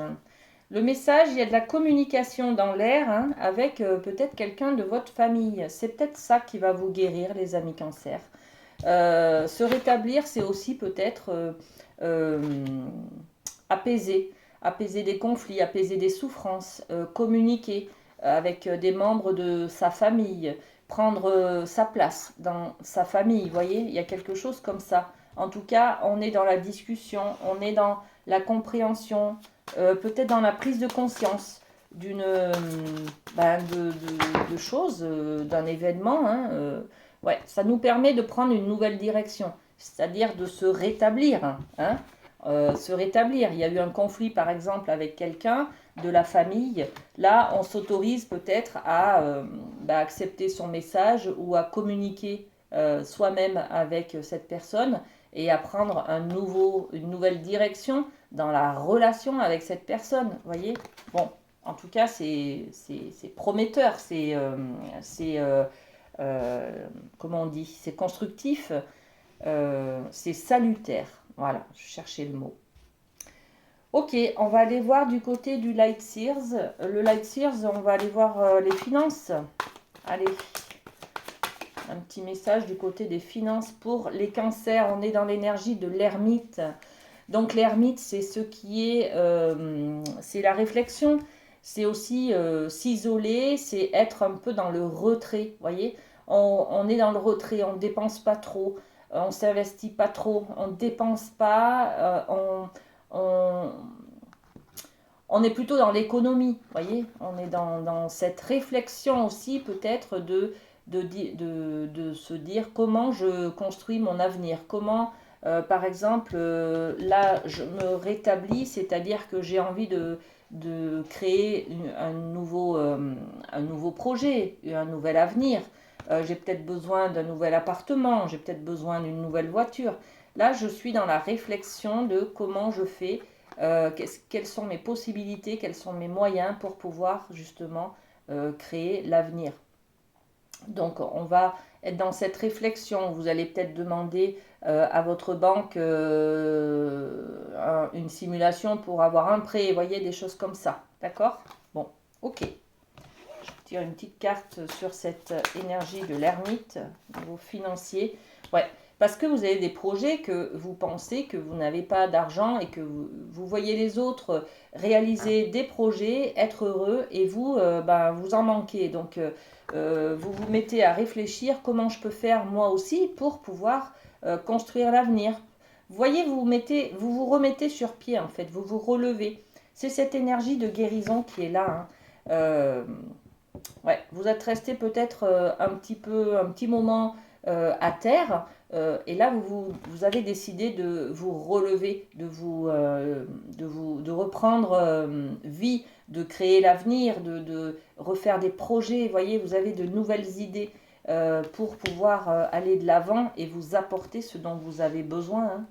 Le message, il y a de la communication dans l'air hein, avec peut-être quelqu'un de votre famille. C'est peut-être ça qui va vous guérir, les amis Cancer. Se rétablir, c'est aussi peut-être apaiser. Apaiser des conflits, apaiser des souffrances, communiquer avec des membres de sa famille, prendre sa place dans sa famille. Vous voyez, il y a quelque chose comme ça. En tout cas, on est dans la discussion, on est dans la compréhension, peut-être dans la prise de conscience d'une de choses, d'un événement. Hein, ouais, ça nous permet de prendre une nouvelle direction, c'est-à-dire de se rétablir. Hein, se rétablir. Il y a eu un conflit, par exemple, avec quelqu'un de la famille. Là, on s'autorise peut-être à accepter son message ou à communiquer soi-même avec cette personne et à prendre une nouvelle direction dans la relation avec cette personne. Vous voyez? Bon, en tout cas, c'est prometteur, comment on dit? C'est constructif, c'est salutaire. Voilà, je cherchais le mot. Ok, on va aller voir du côté du Light Sears. Le Light Sears, on va aller voir les finances. Allez, un petit message du côté des finances pour les cancers. On est dans l'énergie de l'ermite. Donc l'ermite, c'est ce qui est, c'est la réflexion. C'est aussi s'isoler, c'est être un peu dans le retrait. Vous voyez, on est dans le retrait, on ne dépense pas trop, on ne s'investit pas trop, on ne dépense pas, on est plutôt dans l'économie. Vous voyez, on est dans cette réflexion aussi peut-être de se dire comment je construis mon avenir, comment par exemple, là, je me rétablis, c'est-à-dire que j'ai envie de créer un nouveau projet, un nouvel avenir. J'ai peut-être besoin d'un nouvel appartement, j'ai peut-être besoin d'une nouvelle voiture. Là, je suis dans la réflexion de comment je fais, quelles sont mes possibilités, quels sont mes moyens pour pouvoir justement créer l'avenir. Donc, on va être dans cette réflexion. Vous allez peut-être demander à votre banque une simulation pour avoir un prêt. Vous voyez, des choses comme ça. D'accord? Bon, ok. Je tire une petite carte sur cette énergie de l'ermite, niveau financier. Ouais, parce que vous avez des projets que vous pensez que vous n'avez pas d'argent et que vous voyez les autres réaliser des projets, être heureux et vous, vous en manquez. Donc, vous vous mettez à réfléchir comment je peux faire moi aussi pour pouvoir construire l'avenir. Vous voyez, vous vous remettez sur pied en fait, vous vous relevez. C'est cette énergie de guérison qui est là. Hein. Ouais, vous êtes resté peut-être un petit moment à terre, et là vous avez décidé de vous relever, de reprendre vie, de créer l'avenir, de refaire des projets. Vous voyez, vous avez de nouvelles idées pour pouvoir aller de l'avant et vous apporter ce dont vous avez besoin. Hein.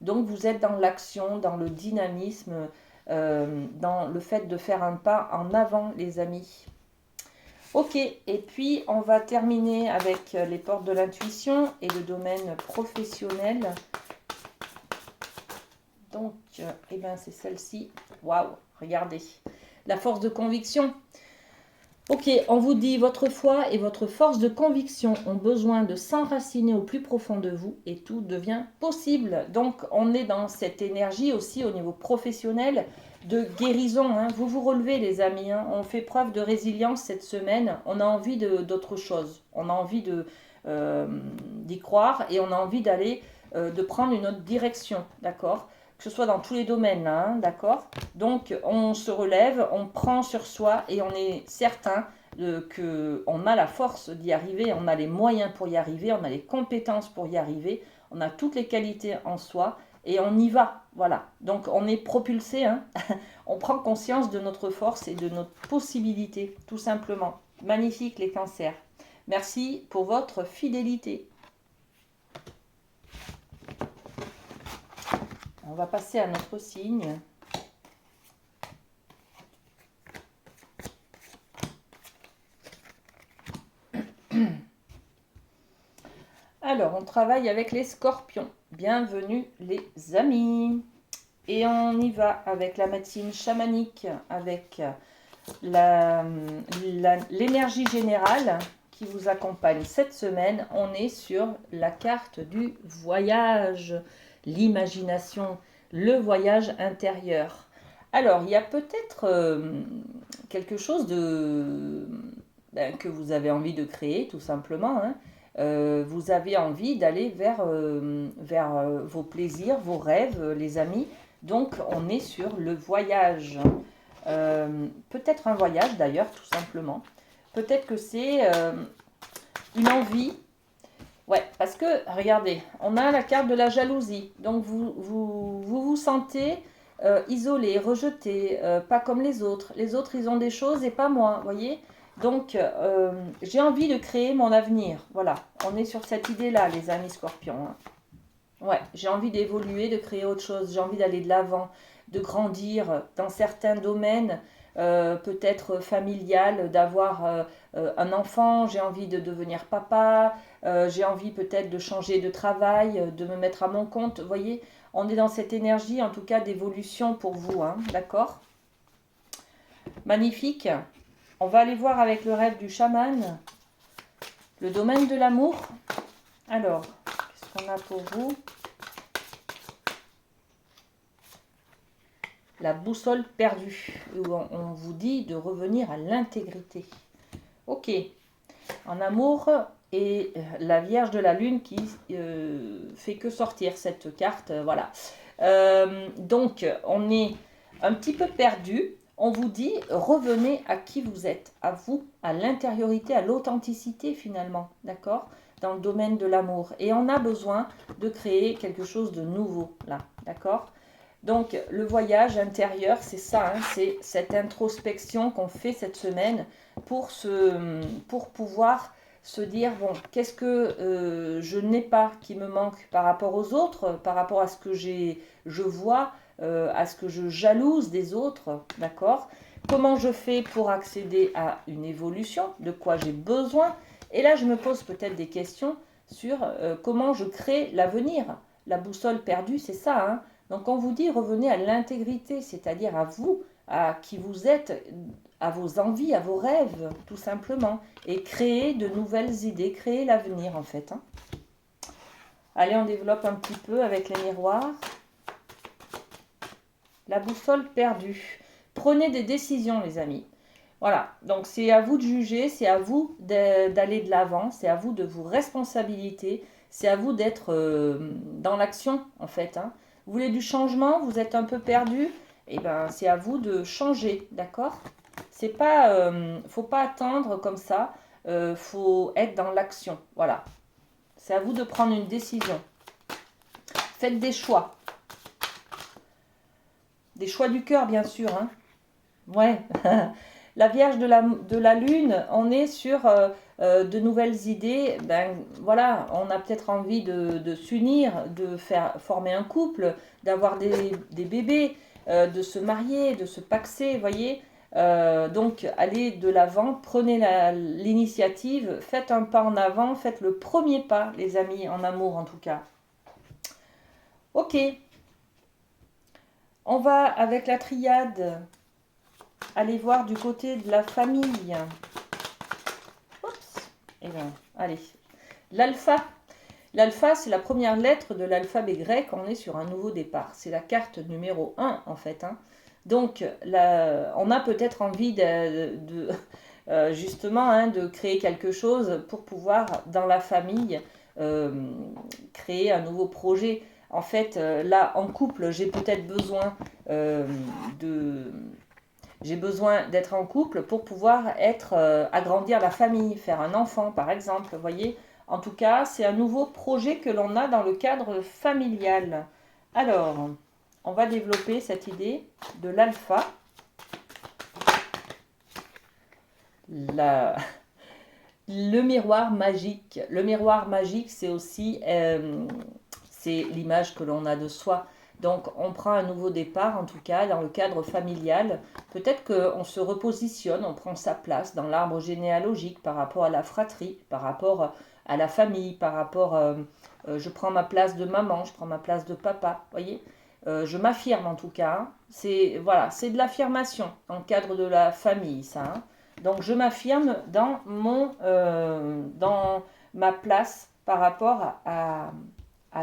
Donc vous êtes dans l'action, dans le dynamisme, dans le fait de faire un pas en avant, les amis. Ok, et puis on va terminer avec les portes de l'intuition et le domaine professionnel. Donc, c'est celle-ci. Waouh, regardez. La force de conviction. Ok, on vous dit votre foi et votre force de conviction ont besoin de s'enraciner au plus profond de vous et tout devient possible. Donc, on est dans cette énergie aussi au niveau professionnel de guérison. Hein. Vous vous relevez, les amis. Hein. On fait preuve de résilience cette semaine. On a envie d'autre chose. On a envie d'y croire et on a envie d'aller, de prendre une autre direction. D'accord ? Que ce soit dans tous les domaines, hein, d'accord? Donc, on se relève, on prend sur soi et on est certain qu'on a la force d'y arriver, on a les moyens pour y arriver, on a les compétences pour y arriver, on a toutes les qualités en soi et on y va, voilà. Donc, on est propulsé, hein. On prend conscience de notre force et de notre possibilité, tout simplement. Magnifique, les cancers. Merci pour votre fidélité. On va passer à notre signe. Alors, on travaille avec les scorpions. Bienvenue les amis. Et on y va avec la médecine chamanique, avec l'énergie générale qui vous accompagne cette semaine. On est sur la carte du voyage, l'imagination, le voyage intérieur. Alors, il y a peut-être quelque chose que vous avez envie de créer, tout simplement. Hein. Vous avez envie d'aller vers vos plaisirs, vos rêves, les amis. Donc, on est sur le voyage. Peut-être un voyage d'ailleurs, tout simplement. Peut-être que c'est une envie. Ouais, parce que, regardez, on a la carte de la jalousie. Donc, vous sentez isolé, rejeté, pas comme les autres. Les autres, ils ont des choses et pas moi, voyez. Donc, j'ai envie de créer mon avenir. Voilà, on est sur cette idée-là, les amis scorpions. Hein. Ouais, j'ai envie d'évoluer, de créer autre chose. J'ai envie d'aller de l'avant, de grandir dans certains domaines, peut-être familial, d'avoir un enfant. J'ai envie de devenir papa. J'ai envie peut-être de changer de travail, de me mettre à mon compte. Vous voyez, on est dans cette énergie, en tout cas, d'évolution pour vous. Hein, d'accord? Magnifique. On va aller voir avec le rêve du chaman, le domaine de l'amour. Alors, qu'est-ce qu'on a pour vous? La boussole perdue, où on vous dit de revenir à l'intégrité. Ok, en amour, et la Vierge de la Lune qui fait que sortir cette carte, voilà. Donc, on est un petit peu perdu. On vous dit, revenez à qui vous êtes, à vous, à l'intériorité, à l'authenticité finalement, d'accord? Dans le domaine de l'amour. Et on a besoin de créer quelque chose de nouveau, là, d'accord? Donc, le voyage intérieur, c'est ça, hein, c'est cette introspection qu'on fait cette semaine pour pouvoir se dire, bon, qu'est-ce que je n'ai pas qui me manque par rapport aux autres, par rapport à ce que je vois, à ce que je jalouse des autres, d'accord? Comment je fais pour accéder à une évolution, de quoi j'ai besoin? Et là, je me pose peut-être des questions sur comment je crée l'avenir. La boussole perdue, c'est ça, hein? Donc on vous dit revenez à l'intégrité, c'est-à-dire à vous, à qui vous êtes, à vos envies, à vos rêves, tout simplement. Et créer de nouvelles idées, créer l'avenir en fait. Hein. Allez, on développe un petit peu avec les miroirs. La boussole perdue. Prenez des décisions les amis. Voilà, donc c'est à vous de juger, c'est à vous d'aller de l'avant, c'est à vous de vous responsabiliser, c'est à vous d'être dans l'action en fait. Hein. Vous voulez du changement, vous êtes un peu perdu, et ben c'est à vous de changer, d'accord? C'est pas, faut pas attendre comme ça, faut être dans l'action, voilà. C'est à vous de prendre une décision. Faites des choix du cœur bien sûr, hein. Ouais. La Vierge de la Lune, on est sur de nouvelles idées. Ben voilà, on a peut-être envie de s'unir, de former un couple, d'avoir des bébés, de se marier, de se paxer, voyez. Donc allez de l'avant, prenez l'initiative, faites un pas en avant, faites le premier pas, les amis, en amour en tout cas. Ok, on va avec la triade. Allez voir du côté de la famille. Oups. Et bien, allez. L'alpha. L'alpha, c'est la première lettre de l'alphabet grec. On est sur un nouveau départ. C'est la carte numéro 1, en fait. Hein. Donc, on a peut-être envie justement hein, de créer quelque chose pour pouvoir, dans la famille, créer un nouveau projet. En fait, là, en couple, j'ai peut-être besoin j'ai besoin d'être en couple pour pouvoir agrandir la famille, faire un enfant par exemple, vous voyez. En tout cas, c'est un nouveau projet que l'on a dans le cadre familial. Alors, on va développer cette idée de l'alpha. Le miroir magique. Le miroir magique, c'est aussi c'est l'image que l'on a de soi. Donc, on prend un nouveau départ, en tout cas, dans le cadre familial. Peut-être qu'on se repositionne, on prend sa place dans l'arbre généalogique par rapport à la fratrie, par rapport à la famille, par rapport... je prends ma place de maman, je prends ma place de papa, voyez. Je m'affirme en tout cas. Hein. C'est voilà, c'est de l'affirmation dans le cadre de la famille, ça. Hein. Donc je m'affirme dans ma place par rapport à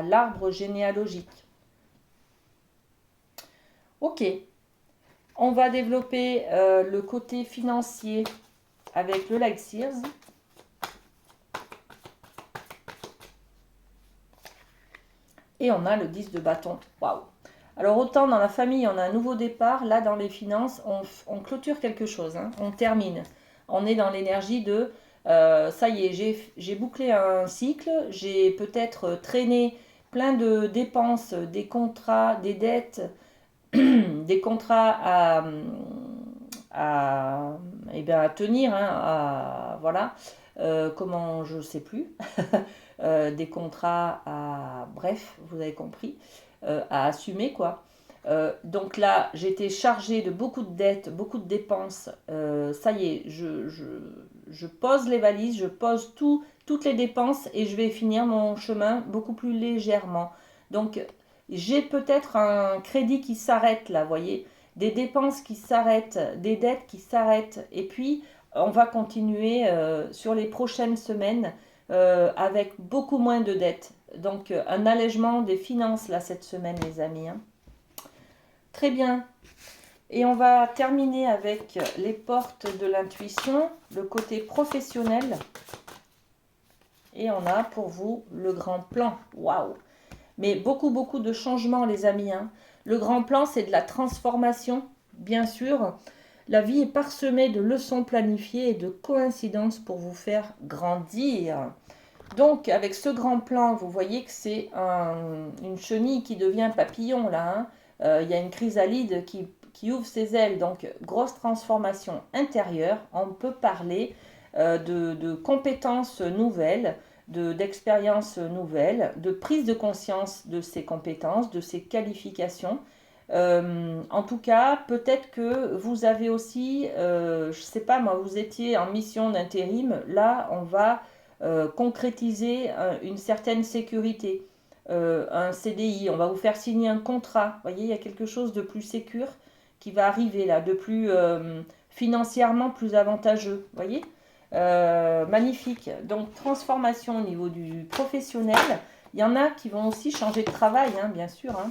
l'arbre généalogique. Ok, on va développer le côté financier avec le Light Sears. Et on a le 10 de bâton. Waouh! Alors autant dans la famille, on a un nouveau départ, là dans les finances, on clôture quelque chose, hein, on termine. On est dans l'énergie de ça y est, j'ai bouclé un cycle, j'ai peut-être traîné plein de dépenses, des contrats, des dettes, des contrats à tenir, hein, voilà, comment je sais plus, des contrats bref, vous avez compris, à assumer quoi. Donc là, j'étais chargée de beaucoup de dettes, beaucoup de dépenses. Ça y est, je pose les valises, je pose toutes les dépenses et je vais finir mon chemin beaucoup plus légèrement. Donc, j'ai peut-être un crédit qui s'arrête là, vous voyez, des dépenses qui s'arrêtent, des dettes qui s'arrêtent. Et puis, on va continuer sur les prochaines semaines avec beaucoup moins de dettes. Donc, un allègement des finances là cette semaine, les amis. Hein. Très bien. Et on va terminer avec les portes de l'intuition, le côté professionnel. Et on a pour vous le grand plan. Waouh! Mais beaucoup de changements, les amis. Hein. Le grand plan, c'est de la transformation, bien sûr. La vie est parsemée de leçons planifiées et de coïncidences pour vous faire grandir. Donc, avec ce grand plan, vous voyez que c'est une chenille qui devient papillon, là. Hein. Il y a une chrysalide qui ouvre ses ailes. Donc, grosse transformation intérieure. On peut parler de compétences nouvelles, d'expériences nouvelles, de prise de conscience de ses compétences, de ses qualifications. En tout cas, peut-être que vous avez aussi, je ne sais pas moi, vous étiez en mission d'intérim. Là, on va concrétiser une certaine sécurité, un CDI. On va vous faire signer un contrat. Vous voyez, il y a quelque chose de plus sécure qui va arriver là, de plus financièrement plus avantageux. Vous voyez? Magnifique. Donc, transformation au niveau du professionnel. Il y en a qui vont aussi changer de travail, hein, bien sûr, hein,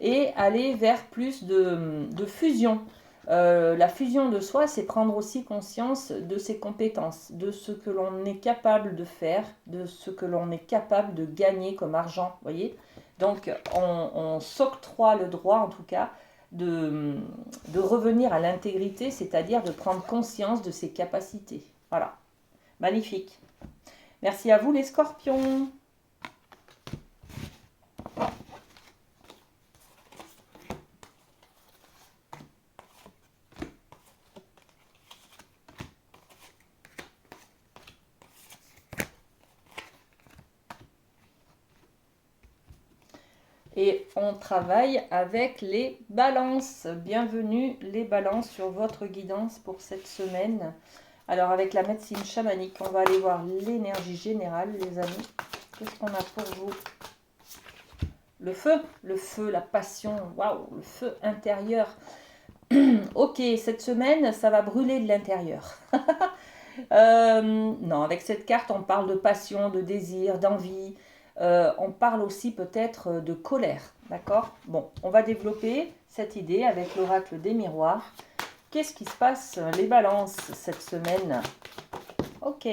et aller vers plus de fusion. La fusion de soi, c'est prendre aussi conscience de ses compétences, de ce que l'on est capable de faire, de ce que l'on est capable de gagner comme argent. Voyez. Donc, on s'octroie le droit, en tout cas, de revenir à l'intégrité, c'est-à-dire de prendre conscience de ses capacités. Voilà, magnifique. Merci à vous les scorpions. Et on travaille avec les balances. Bienvenue les balances sur votre guidance pour cette semaine. Alors avec la médecine chamanique, on va aller voir l'énergie générale, les amis. Qu'est-ce qu'on a pour vous? Le feu, la passion, waouh, le feu intérieur. Ok, cette semaine, ça va brûler de l'intérieur. Non, avec cette carte, on parle de passion, de désir, d'envie. On parle aussi peut-être de colère, d'accord? Bon, on va développer cette idée avec l'oracle des miroirs. Qu'est-ce qui se passe, les balances, cette semaine? Ok.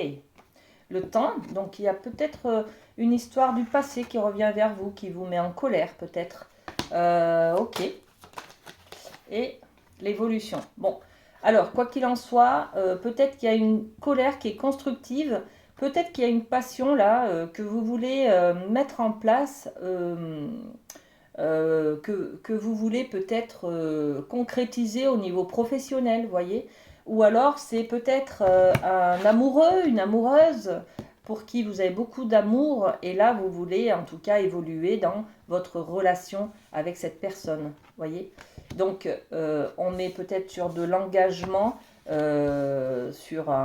Le temps, donc il y a peut-être une histoire du passé qui revient vers vous, qui vous met en colère peut-être. Ok. Et l'évolution. Bon, alors, quoi qu'il en soit, peut-être qu'il y a une colère qui est constructive, peut-être qu'il y a une passion là que vous voulez mettre en place, que vous voulez peut-être concrétiser au niveau professionnel, vous voyez. Ou alors c'est peut-être un amoureux, une amoureuse pour qui vous avez beaucoup d'amour et là vous voulez en tout cas évoluer dans votre relation avec cette personne, voyez. Donc on est peut-être sur de l'engagement, sur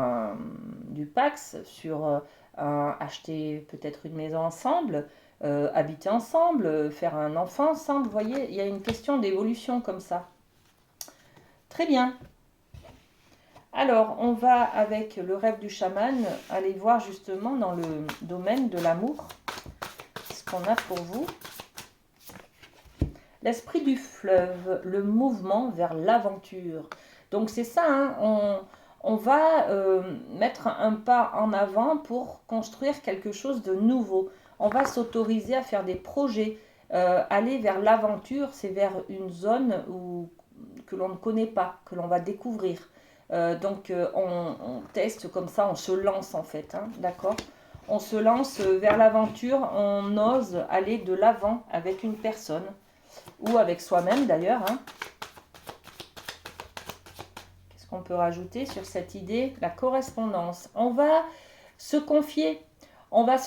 du Pax, sur acheter peut-être une maison ensemble, habiter ensemble, faire un enfant ensemble. Vous voyez, il y a une question d'évolution comme ça. Très bien. Alors, on va, avec le rêve du chaman, aller voir justement dans le domaine de l'amour ce qu'on a pour vous. L'esprit du fleuve, le mouvement vers l'aventure. Donc c'est ça, hein, on va mettre un pas en avant pour construire quelque chose de nouveau. On va s'autoriser à faire des projets. Aller vers l'aventure, c'est vers une zone que l'on ne connaît pas, que l'on va découvrir. Donc on teste comme ça, on se lance en fait, hein, d'accord? On se lance vers l'aventure, on ose aller de l'avant avec une personne ou avec soi-même d'ailleurs. Hein. Qu'est-ce qu'on peut rajouter sur cette idée? La correspondance. On va se confier, on va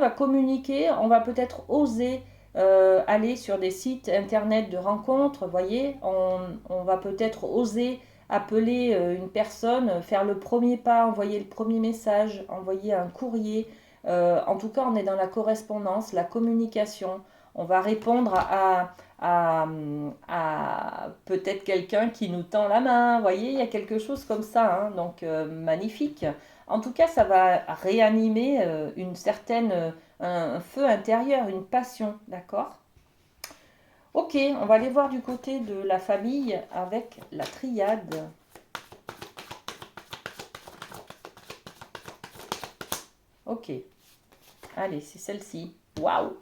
communiquer, on va peut-être oser aller sur des sites internet de rencontres, voyez, on va peut-être oser appeler une personne, faire le premier pas, envoyer le premier message, envoyer un courrier. En tout cas, on est dans la correspondance, la communication. On va répondre à peut-être quelqu'un qui nous tend la main. Vous voyez, il y a quelque chose comme ça, hein, donc magnifique. En tout cas, ça va réanimer une certaine, un feu intérieur, une passion, d'accord? Ok, on va aller voir du côté de la famille avec la triade. Ok, allez, c'est celle-ci. Waouh.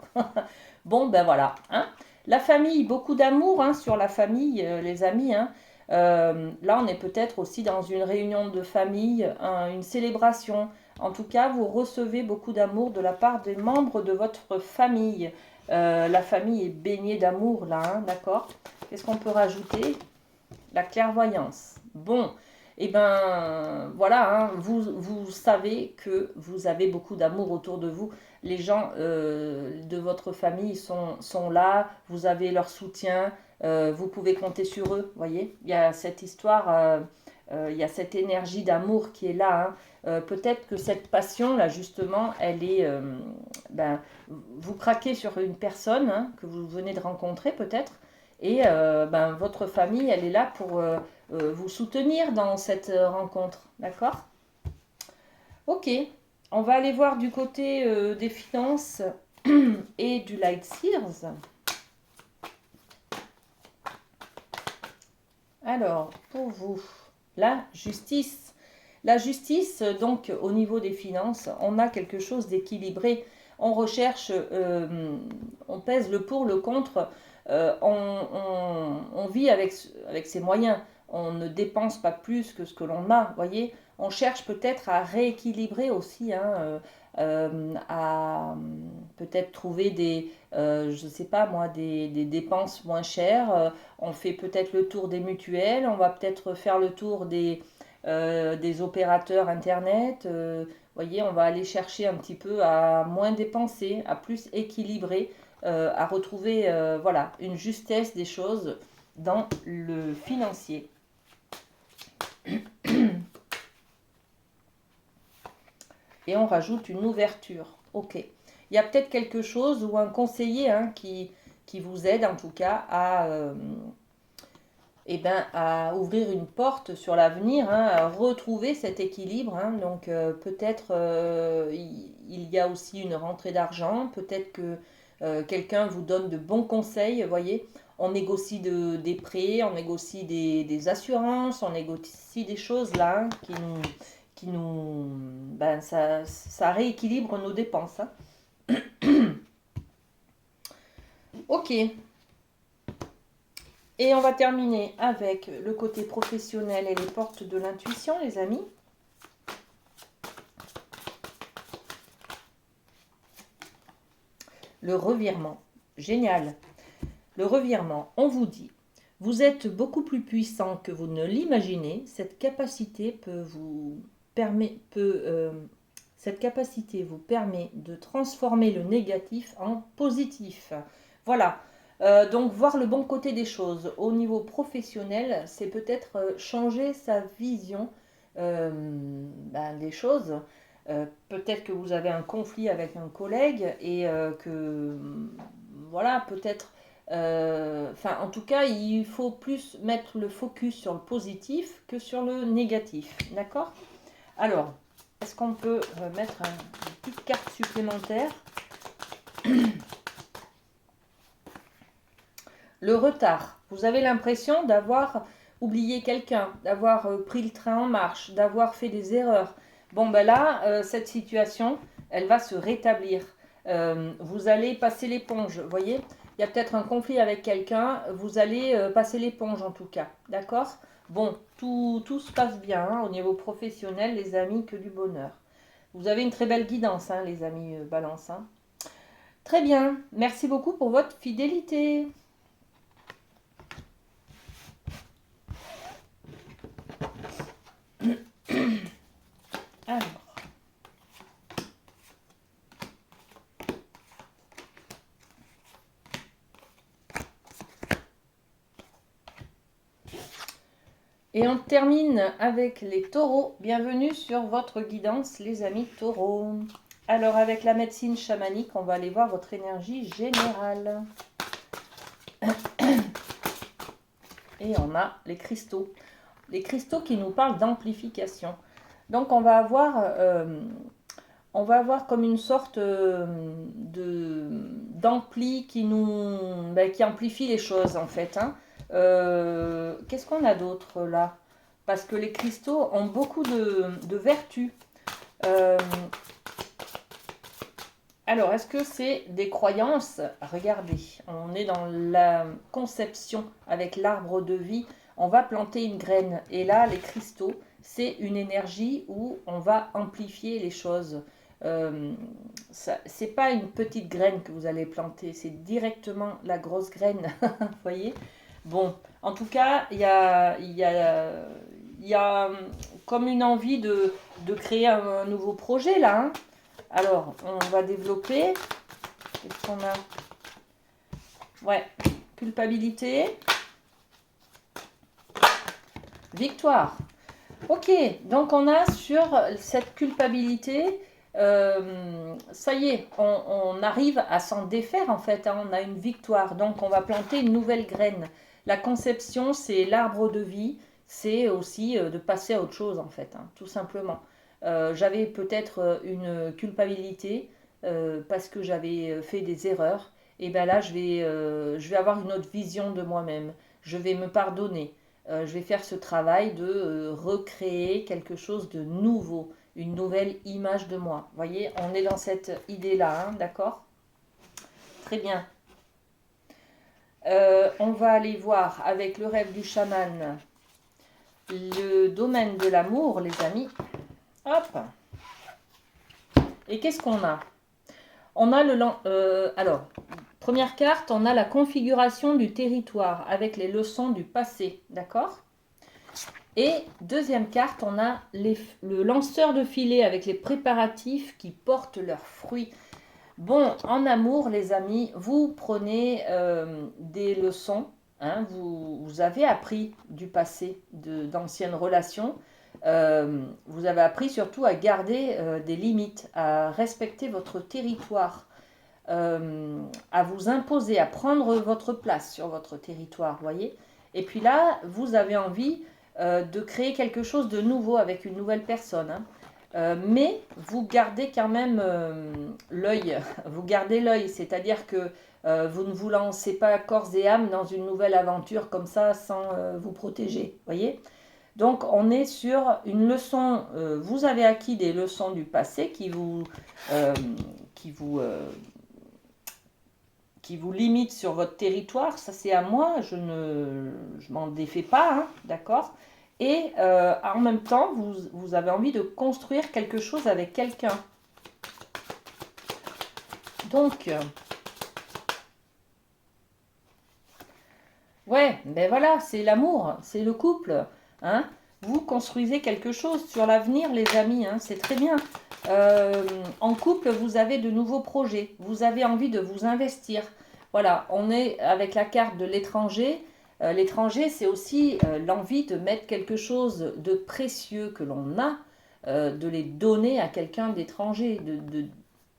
Bon, ben voilà. Hein. La famille, beaucoup d'amour hein, sur la famille, les amis. Hein. Là, on est peut-être aussi dans une réunion de famille, une célébration. En tout cas, vous recevez beaucoup d'amour de la part des membres de votre famille. La famille est baignée d'amour, là, hein, d'accord? Qu'est-ce qu'on peut rajouter? La clairvoyance. Bon, et ben voilà, hein, vous savez que vous avez beaucoup d'amour autour de vous. Les gens de votre famille sont là, vous avez leur soutien, vous pouvez compter sur eux, voyez. Il y a cette histoire, il y a cette énergie d'amour qui est là. Hein. Peut-être que cette passion, là, justement, elle est... ben, vous craquez sur une personne hein, que vous venez de rencontrer, peut-être, et ben, votre famille, elle est là pour vous soutenir dans cette rencontre. D'accord? Ok. On va aller voir du côté des finances et du Light Sears. Alors, pour vous, la justice. La justice, donc, au niveau des finances, on a quelque chose d'équilibré. On recherche, on pèse le pour, le contre. On vit avec ses moyens. On ne dépense pas plus que ce que l'on a, voyez. On cherche peut-être à rééquilibrer aussi, hein, à peut-être trouver je ne sais pas moi, des dépenses moins chères. On fait peut-être le tour des mutuelles, on va peut-être faire le tour des opérateurs Internet. Voyez, on va aller chercher un petit peu à moins dépenser, à plus équilibrer, à retrouver voilà, une justesse des choses dans le financier. Et on rajoute une ouverture. Ok. Il y a peut-être quelque chose ou un conseiller hein, qui vous aide en tout cas à ouvrir une porte sur l'avenir, hein, à retrouver cet équilibre. Hein. Donc peut-être il y a aussi une rentrée d'argent, peut-être que quelqu'un vous donne de bons conseils, vous voyez. On négocie des prêts, on négocie des assurances, on négocie des choses là hein, ça rééquilibre nos dépenses. Hein. Ok. Et on va terminer avec le côté professionnel et les portes de l'intuition, les amis. Le revirement. Génial. Le revirement, on vous dit, vous êtes beaucoup plus puissant que vous ne l'imaginez. Cette capacité cette capacité vous permet de transformer le négatif en positif. Voilà. Donc voir le bon côté des choses. Au niveau professionnel, c'est peut-être changer sa vision des choses. Peut-être que vous avez un conflit avec un collègue et voilà, peut-être... Enfin, en tout cas, il faut plus mettre le focus sur le positif que sur le négatif. D'accord? Alors, est-ce qu'on peut mettre une petite carte supplémentaire? Le retard. Vous avez l'impression d'avoir oublié quelqu'un, d'avoir pris le train en marche, d'avoir fait des erreurs. Bon, ben là, cette situation, elle va se rétablir. Vous allez passer l'éponge, vous voyez? Il y a peut-être un conflit avec quelqu'un, vous allez passer l'éponge en tout cas, d'accord? Bon, tout se passe bien hein, au niveau professionnel, les amis, que du bonheur. Vous avez une très belle guidance, hein, les amis Balance. Hein. Très bien, merci beaucoup pour votre fidélité. Alors. Et on termine avec les taureaux. Bienvenue sur votre guidance, les amis taureaux. Alors, avec la médecine chamanique, on va aller voir votre énergie générale. Et on a les cristaux. Les cristaux qui nous parlent d'amplification. Donc, on va avoir comme une sorte d'ampli qui qui amplifie les choses, en fait. Hein. Qu'est-ce qu'on a d'autre là? Parce que les cristaux ont beaucoup de vertus. Alors, est-ce que c'est des croyances? Regardez, on est dans la conception avec l'arbre de vie. On va planter une graine. Et là, les cristaux, c'est une énergie où on va amplifier les choses. C'est pas une petite graine que vous allez planter, c'est directement la grosse graine. Vous voyez? Bon, en tout cas, il y a comme une envie de créer un nouveau projet là. Hein. Alors, on va développer. Qu'est-ce qu'on a? Ouais, culpabilité. Victoire. Ok, donc on a sur cette culpabilité, ça y est, on arrive à s'en défaire en fait, hein, on a une victoire, donc on va planter une nouvelle graine. La conception, c'est l'arbre de vie, c'est aussi de passer à autre chose en fait, hein, tout simplement. J'avais peut-être une culpabilité parce que j'avais fait des erreurs, et bien là je vais avoir une autre vision de moi-même, je vais me pardonner. Je vais faire ce travail de recréer quelque chose de nouveau, une nouvelle image de moi. Vous voyez, on est dans cette idée-là, hein, d'accord? Très bien. On va aller voir avec le rêve du chaman le domaine de l'amour, les amis. Hop. Et qu'est-ce qu'on a? On a alors, première carte, on a la configuration du territoire avec les leçons du passé, d'accord? Et deuxième carte, on a le lanceur de filet avec les préparatifs qui portent leurs fruits. Bon, en amour, les amis, vous prenez des leçons. Hein, vous avez appris du passé, d'anciennes relations. Vous avez appris surtout à garder des limites, à respecter votre territoire, à vous imposer, à prendre votre place sur votre territoire, voyez. Et puis là, vous avez envie de créer quelque chose de nouveau avec une nouvelle personne. Hein. Mais vous gardez quand même l'œil. Vous gardez l'œil, c'est-à-dire que vous ne vous lancez pas corps et âme dans une nouvelle aventure comme ça sans vous protéger. Voyez. Donc on est sur une leçon. Vous avez acquis des leçons du passé qui vous limitent sur votre territoire. Ça c'est à moi. Je m'en défais pas, hein, d'accord. Et en même temps, vous avez envie de construire quelque chose avec quelqu'un. Donc, ouais, ben voilà, c'est l'amour, c'est le couple. Hein. Vous construisez quelque chose sur l'avenir, les amis, hein, c'est très bien. En couple, vous avez de nouveaux projets, vous avez envie de vous investir. Voilà, on est avec la carte de l'étranger. L'étranger, c'est aussi l'envie de mettre quelque chose de précieux que l'on a de les donner à quelqu'un d'étranger.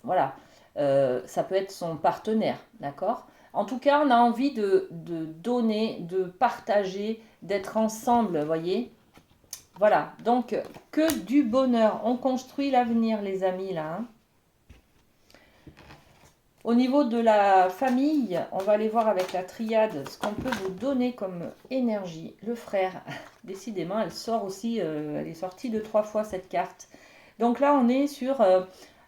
Voilà, ça peut être son partenaire, d'accord? En tout cas, on a envie de donner, de partager, d'être ensemble, vous voyez? Voilà, donc que du bonheur. On construit l'avenir, les amis, là. Hein. Au niveau de la famille, on va aller voir avec la triade ce qu'on peut vous donner comme énergie. Le frère, décidément, elle sort aussi, elle est sortie 2-3 fois cette carte. Donc là, on est sur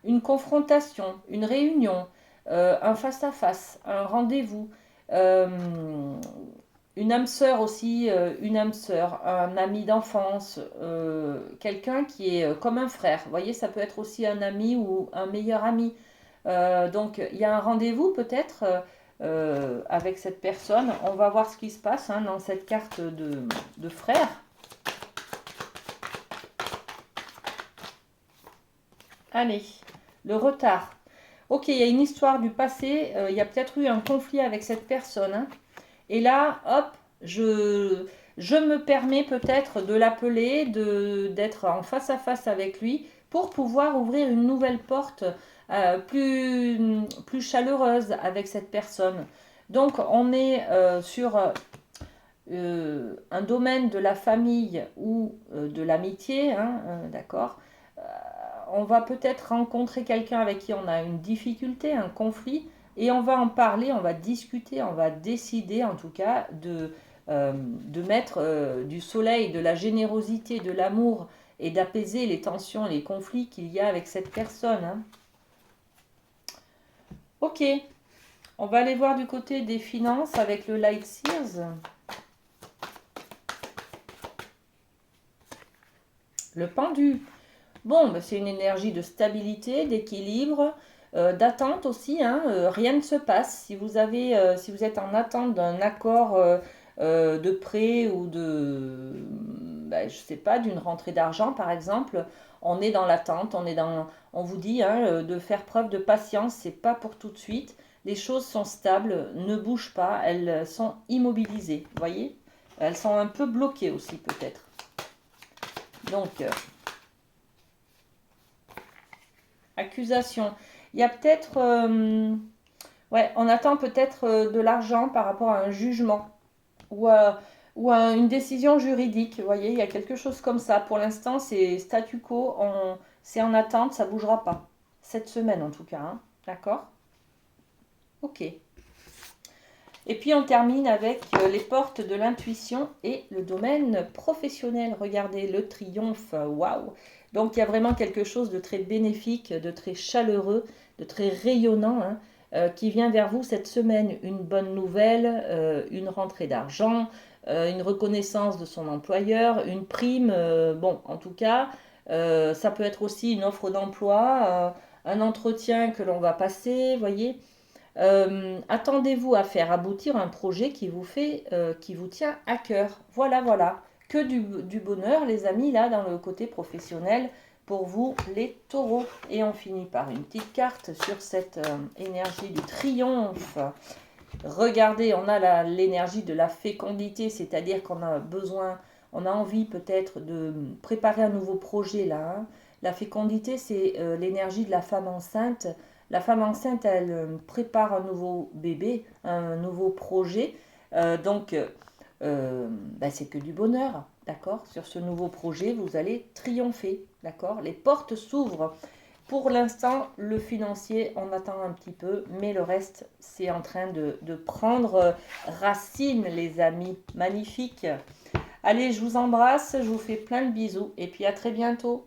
une confrontation, une réunion, un face-à-face, un rendez-vous, une âme sœur aussi, une âme sœur, un ami d'enfance, quelqu'un qui est comme un frère. Vous voyez, ça peut être aussi un ami ou un meilleur ami. Donc, il y a un rendez-vous peut-être avec cette personne. On va voir ce qui se passe hein, dans cette carte de frère. Allez, le retard. Ok, il y a une histoire du passé. Il y a peut-être eu un conflit avec cette personne. Hein. Et là, hop, je me permets peut-être de l'appeler, d'être en face à face avec lui pour pouvoir ouvrir une nouvelle porte plus chaleureuse avec cette personne. Donc, on est sur un domaine de la famille ou de l'amitié, hein, d'accord. On va peut-être rencontrer quelqu'un avec qui on a une difficulté, un conflit, et on va en parler, on va discuter, on va décider en tout cas de mettre du soleil, de la générosité, de l'amour et d'apaiser les tensions, les conflits qu'il y a avec cette personne. Hein. Ok, on va aller voir du côté des finances avec le Light Sears. Le pendu. Bon, ben c'est une énergie de stabilité, d'équilibre, d'attente aussi. Hein, rien ne se passe. Si vous êtes en attente d'un accord de prêt ou de, ben, je sais pas, d'une rentrée d'argent par exemple, on est dans l'attente. On vous dit hein, de faire preuve de patience. C'est pas pour tout de suite. Les choses sont stables, ne bougent pas. Elles sont immobilisées. Vous voyez, elles sont un peu bloquées aussi peut-être. Donc accusation. Il y a peut-être... ouais, on attend peut-être de l'argent par rapport à un jugement ou à une décision juridique. Vous voyez, il y a quelque chose comme ça. Pour l'instant, c'est statu quo. C'est en attente, ça ne bougera pas. Cette semaine en tout cas. Hein. D'accord? Ok. Et puis on termine avec les portes de l'intuition et le domaine professionnel. Regardez le triomphe. Waouh! Donc il y a vraiment quelque chose de très bénéfique, de très chaleureux, de très rayonnant qui vient vers vous cette semaine. Une bonne nouvelle, une rentrée d'argent, une reconnaissance de son employeur, une prime. Bon, en tout cas, ça peut être aussi une offre d'emploi, un entretien que l'on va passer, voyez. Attendez-vous à faire aboutir un projet qui vous tient à cœur. Voilà, voilà. Que du bonheur, les amis, là, dans le côté professionnel, pour vous, les taureaux. Et on finit par une petite carte sur cette énergie du triomphe. Regardez, on a l'énergie de la fécondité, c'est-à-dire qu'on a besoin, on a envie peut-être de préparer un nouveau projet, là. Hein. La fécondité, c'est l'énergie de la femme enceinte. La femme enceinte, elle prépare un nouveau bébé, un nouveau projet. Donc, c'est que du bonheur, d'accord? Sur ce nouveau projet, vous allez triompher, d'accord? Les portes s'ouvrent. Pour l'instant, le financier, on attend un petit peu, mais le reste, c'est en train de prendre racine, les amis. Magnifique. Allez, je vous embrasse, je vous fais plein de bisous, et puis à très bientôt.